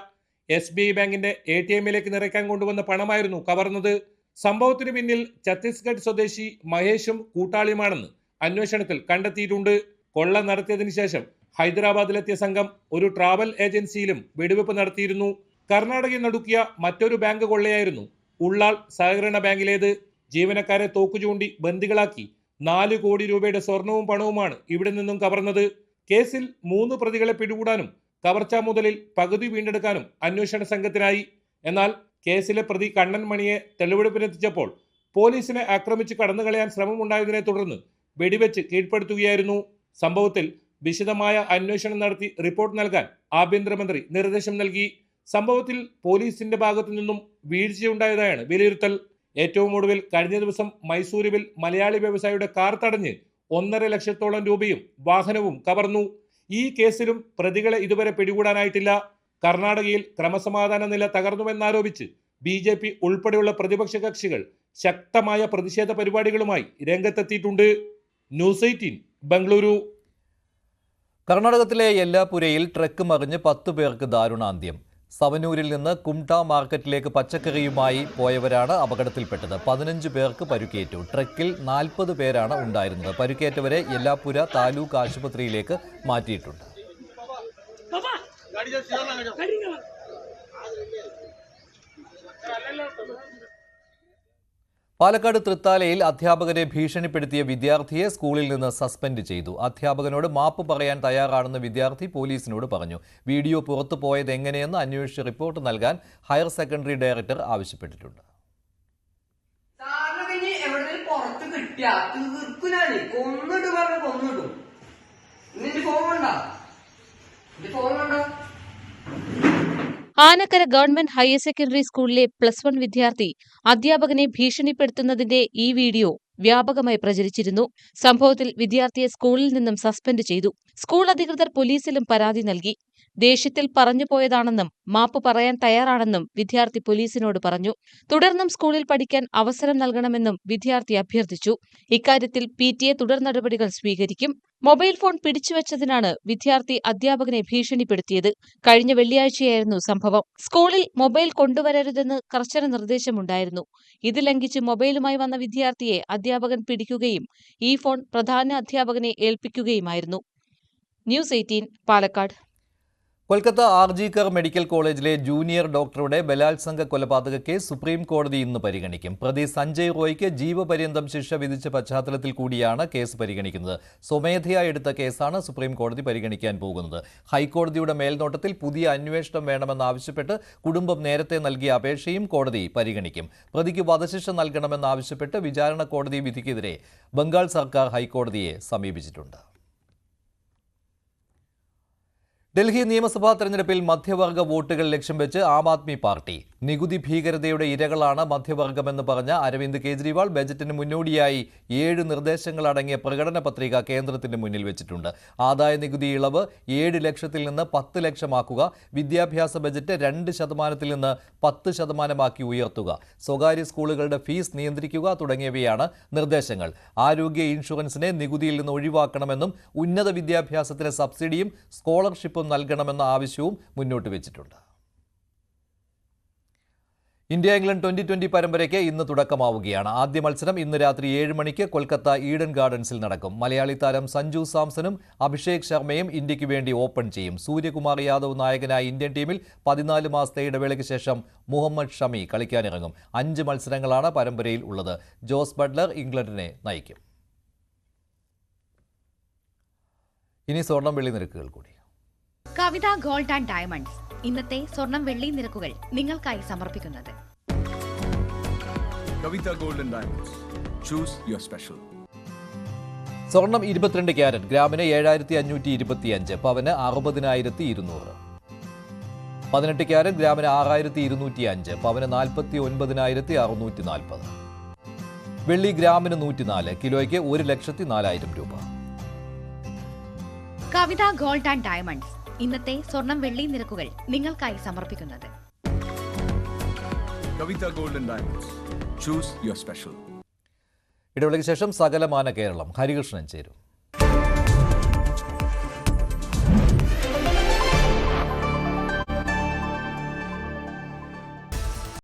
SBI ബാങ്കിന്റെ ATMയിലേക്ക് നിറയ്ക്കാൻ കൊണ്ടുവന്ന പണമായിരുന്നു കവർന്നത്. സംഭവത്തിന് പിന്നിൽ ഛത്തീസ്ഗഡ് സ്വദേശി മഹേഷും കൂട്ടാളിയുമാണെന്ന് അന്വേഷണത്തിൽ കണ്ടെത്തിയിട്ടുണ്ട്. കൊള്ള നടത്തിയതിനു ശേഷം ഹൈദരാബാദിലെത്തിയ സംഘം ഒരു ട്രാവൽ ഏജൻസിയിലും വെടിവെപ്പ് നടത്തിയിരുന്നു. കർണാടകയിൽ നടുക്കിയ മറ്റൊരു ബാങ്ക് കൊള്ളയായിരുന്നു ഉള്ളാൾ സഹകരണ ബാങ്കിലേത്. ജീവനക്കാരെ തോക്കുചൂണ്ടി ബന്ദികളാക്കി 4 കോടി രൂപയുടെ സ്വർണവും പണവുമാണ് ഇവിടെ നിന്നും കവർന്നത്. കേസിൽ 3 പ്രതികളെ പിടികൂടാനും കവർച്ചാ മുതലിൽ പകുതി വീണ്ടെടുക്കാനും അന്വേഷണ സംഘത്തിനായി. എന്നാൽ കേസിലെ പ്രതി കണ്ണൻ മണിയെ തെളിവെടുപ്പിനെത്തിച്ചപ്പോൾ പോലീസിനെ ആക്രമിച്ച് കടന്നുകളയാൻ ശ്രമമുണ്ടായതിനെ തുടർന്ന് വെടിവെച്ച് കീഴ്പ്പെടുത്തുകയായിരുന്നു. സംഭവത്തിൽ വിശദമായ അന്വേഷണം നടത്തി റിപ്പോർട്ട് നൽകാൻ ആഭ്യന്തരമന്ത്രി നിർദ്ദേശം നൽകി. സംഭവത്തിൽ പോലീസിന്റെ ഭാഗത്തു നിന്നും വീഴ്ചയുണ്ടായതായാണ് വിലയിരുത്തൽ. ഏറ്റവും ഒടുവിൽ കഴിഞ്ഞ ദിവസം മൈസൂരുവിൽ മലയാളി വ്യവസായിയുടെ കാർ തടഞ്ഞ് 1.5 ലക്ഷത്തോളം രൂപയും വാഹനവും കവർന്നു. ഈ കേസിലും പ്രതികളെ ഇതുവരെ പിടികൂടാനായിട്ടില്ല. കർണാടകയിൽ ക്രമസമാധാന നില തകർന്നുവെന്നാരോപിച്ച് BJP ഉൾപ്പെടെയുള്ള പ്രതിപക്ഷ കക്ഷികൾ ശക്തമായ പ്രതിഷേധ പരിപാടികളുമായി രംഗത്തെത്തിയിട്ടുണ്ട്. ന്യൂസ് 18 ബംഗളൂരു. കർണാടകത്തിലെ യെല്ലാപുരയിൽ ട്രക്ക് മറിഞ്ഞ് 10 പേർക്ക് ദാരുണാന്ത്യം. സവനൂരിൽ നിന്ന് കുംട്ട മാർക്കറ്റിലേക്ക് പച്ചക്കറിയുമായി പോയവരാണ് അപകടത്തിൽപ്പെട്ടത്. 15 പേർക്ക് പരുക്കേറ്റു. ട്രക്കിൽ 40 പേരാണ് ഉണ്ടായിരുന്നത്. പരുക്കേറ്റവരെ യെല്ലാപുര താലൂക്ക് ആശുപത്രിയിലേക്ക് മാറ്റിയിട്ടുണ്ട്. പാലക്കാട് തൃത്താലയിൽ അധ്യാപകരെ ഭീഷണിപ്പെടുത്തിയ വിദ്യാർത്ഥിയെ സ്കൂളിൽ നിന്ന് സസ്പെൻഡ് ചെയ്തു. അധ്യാപകനോട് മാപ്പ് പറയാൻ തയ്യാറാണെന്ന് വിദ്യാർത്ഥി പോലീസിനോട് പറഞ്ഞു. വീഡിയോ പുറത്തു പോയത് എങ്ങനെയെന്ന് അന്വേഷിച്ച് റിപ്പോർട്ട് നൽകാൻ ഹയർ സെക്കൻഡറി ഡയറക്ടർ ആവശ്യപ്പെട്ടിട്ടുണ്ട്. ആനക്കര ഗവൺമെന്റ് ഹയർ സെക്കൻഡറി സ്കൂളിലെ +1 വിദ്യാർത്ഥി അധ്യാപകനെ ഭീഷണിപ്പെടുത്തുന്നതിന്റെ ഈ വീഡിയോ വ്യാപകമായി പ്രചരിച്ചിരുന്നു. സംഭവത്തിൽ വിദ്യാർത്ഥിയെ സ്കൂളിൽ നിന്നും സസ്പെൻഡ് ചെയ്തു. സ്കൂൾ അധികൃതർ പോലീസിലും പരാതി നൽകി. ദേഷ്യത്തിൽ പറഞ്ഞുപോയതാണെന്നും മാപ്പ് പറയാൻ തയ്യാറാണെന്നും വിദ്യാർത്ഥി പോലീസിനോട് പറഞ്ഞു. തുടർന്നും സ്കൂളിൽ പഠിക്കാൻ അവസരം നൽകണമെന്നും വിദ്യാർത്ഥി അഭ്യർത്ഥിച്ചു. ഇക്കാര്യത്തിൽ PTA തുടർ നടപടികൾ സ്വീകരിക്കും. മൊബൈൽ ഫോൺ പിടിച്ചുവച്ചതിനാണ് വിദ്യാർത്ഥി അധ്യാപകനെ ഭീഷണിപ്പെടുത്തിയത്. കഴിഞ്ഞ വെള്ളിയാഴ്ചയായിരുന്നു സംഭവം. സ്കൂളിൽ മൊബൈൽ കൊണ്ടുവരരുതെന്ന് കർശന നിർദ്ദേശമുണ്ടായിരുന്നു. ഇത് ലംഘിച്ച് മൊബൈലുമായി വന്ന വിദ്യാർത്ഥിയെ അധ്യാപകൻ പിടിക്കുകയും ഈ ഫോൺ പ്രധാന അധ്യാപകനെ ഏൽപ്പിക്കുകയുമായിരുന്നു. ന്യൂസ് 18 പാലക്കാട്. കൊൽക്കത്ത ആർജിക്കർ മെഡിക്കൽ കോളേജിലെ ജൂനിയർ ഡോക്ടറുടെ ബലാത്സംഗ കൊലപാതക കേസ് സുപ്രീം കോടതി ഇന്ന് പരിഗണിക്കും. പ്രതി സഞ്ജയ് റോയ്ക്ക് ജീവപര്യന്തം ശിക്ഷ വിധിച്ച പശ്ചാത്തലത്തിൽ കൂടിയാണ് കേസ് പരിഗണിക്കുന്നത്. സ്വമേധയാ എടുത്ത കേസാണ് സുപ്രീം കോടതി പരിഗണിക്കാൻ പോകുന്നത്. ഹൈക്കോടതിയുടെ മേൽനോട്ടത്തിൽ പുതിയ അന്വേഷണം വേണമെന്നാവശ്യപ്പെട്ട് കുടുംബം നേരത്തെ നൽകിയ അപേക്ഷയും കോടതി പരിഗണിക്കും. പ്രതിക്ക് വധശിക്ഷ നൽകണമെന്നാവശ്യപ്പെട്ട് വിചാരണ കോടതി വിധിക്കെതിരെ ബംഗാൾ സർക്കാർ ഹൈക്കോടതിയെ സമീപിച്ചിട്ടുണ്ട്. ഡൽഹി നിയമസഭാ തെരഞ്ഞെടുപ്പിൽ മധ്യവർഗ വോട്ടുകൾ ലക്ഷ്യം വെച്ച് ആം ആദ്മി പാർട്ടി നികുതി ഭീകരതയുടെ ഇരകളാണ് മധ്യവർഗമെന്ന് പറഞ്ഞ അരവിന്ദ് കെജ്രിവാൾ ബജറ്റിന് മുന്നോടിയായി 7 നിർദ്ദേശങ്ങളടങ്ങിയ പ്രകടന പത്രിക കേന്ദ്രത്തിന് മുന്നിൽ വെച്ചിട്ടുണ്ട്. ആദായ നികുതി ഇളവ് 7 ലക്ഷത്തിൽ നിന്ന് 10 ലക്ഷമാക്കുക, വിദ്യാഭ്യാസ ബജറ്റ് 2% നിന്ന് 10% ഉയർത്തുക, സ്വകാര്യ സ്കൂളുകളുടെ ഫീസ് നിയന്ത്രിക്കുക തുടങ്ങിയവയാണ് നിർദ്ദേശങ്ങൾ. ആരോഗ്യ ഇൻഷുറൻസിനെ നികുതിയിൽ നിന്ന് ഒഴിവാക്കണമെന്നും ഉന്നത വിദ്യാഭ്യാസത്തിന് സബ്സിഡിയും സ്കോളർഷിപ്പും നൽകണമെന്ന ആവശ്യവും മുന്നോട്ട് വെച്ചിട്ടുണ്ട്. ഇന്ത്യ ഇംഗ്ലണ്ട് 2020 പരമ്പരയ്ക്ക് ഇന്ന് തുടക്കമാവുകയാണ്. ആദ്യ മത്സരം ഇന്ന് രാത്രി 7 മണിക്ക് കൊൽക്കത്ത ഈഡൻ ഗാർഡൻസിൽ നടക്കും. മലയാളി താരം സഞ്ജു സാംസണും അഭിഷേക് ശർമ്മയും ഇന്ത്യക്ക് വേണ്ടി ഓപ്പൺ ചെയ്യും. സൂര്യകുമാർ യാദവ് നായകനായ ഇന്ത്യൻ ടീമിൽ 14 മാസത്തെ ഇടവേളയ്ക്ക് ശേഷം മുഹമ്മദ് ഷമി കളിക്കാനിറങ്ങും. 5 മത്സരങ്ങളാണ് പരമ്പരയിൽ ഉള്ളത്. ജോസ് ബട്ട്ലർ ഇംഗ്ലണ്ടിനെ നയിക്കും. ഇനി സ്വർണം വെള്ളി നിരക്കുകൾ കൂടി. കവിത ഗോൾഡ് ആൻഡ് ഡയമണ്ട്സ് ഇന്നത്തെ സ്വർണം വെള്ളി നിരക്കുകൾ നിങ്ങൾക്കായി സമർപ്പിക്കുന്നത് Kavitha gold and diamonds. Choose your special. സ്വർണം 22 ക്യാരറ്റ് ഗ്രാമിന് 7525, പവന് 60,200. 18 ക്യാരറ്റ് ഗ്രാമിന് 6205, പവന് 49,640. വെള്ളി ഗ്രാമിന് 104, കിലോയ്ക്ക് 1,04,000 രൂപ. കവിത ഗോൾഡ് ആൻഡ് ഡയമണ്ട്സ് ഇന്നത്തെ സ്വർണം വെള്ളി നിരക്കുകൾ നിങ്ങൾക്കായി സമർപ്പിക്കുന്നത് Kavitha gold and diamonds. Choose your special. ഇടവേളയ്ക്ക് ശേഷം സകലമാന കേരളം ഹരികൃഷ്ണൻ ചേരും.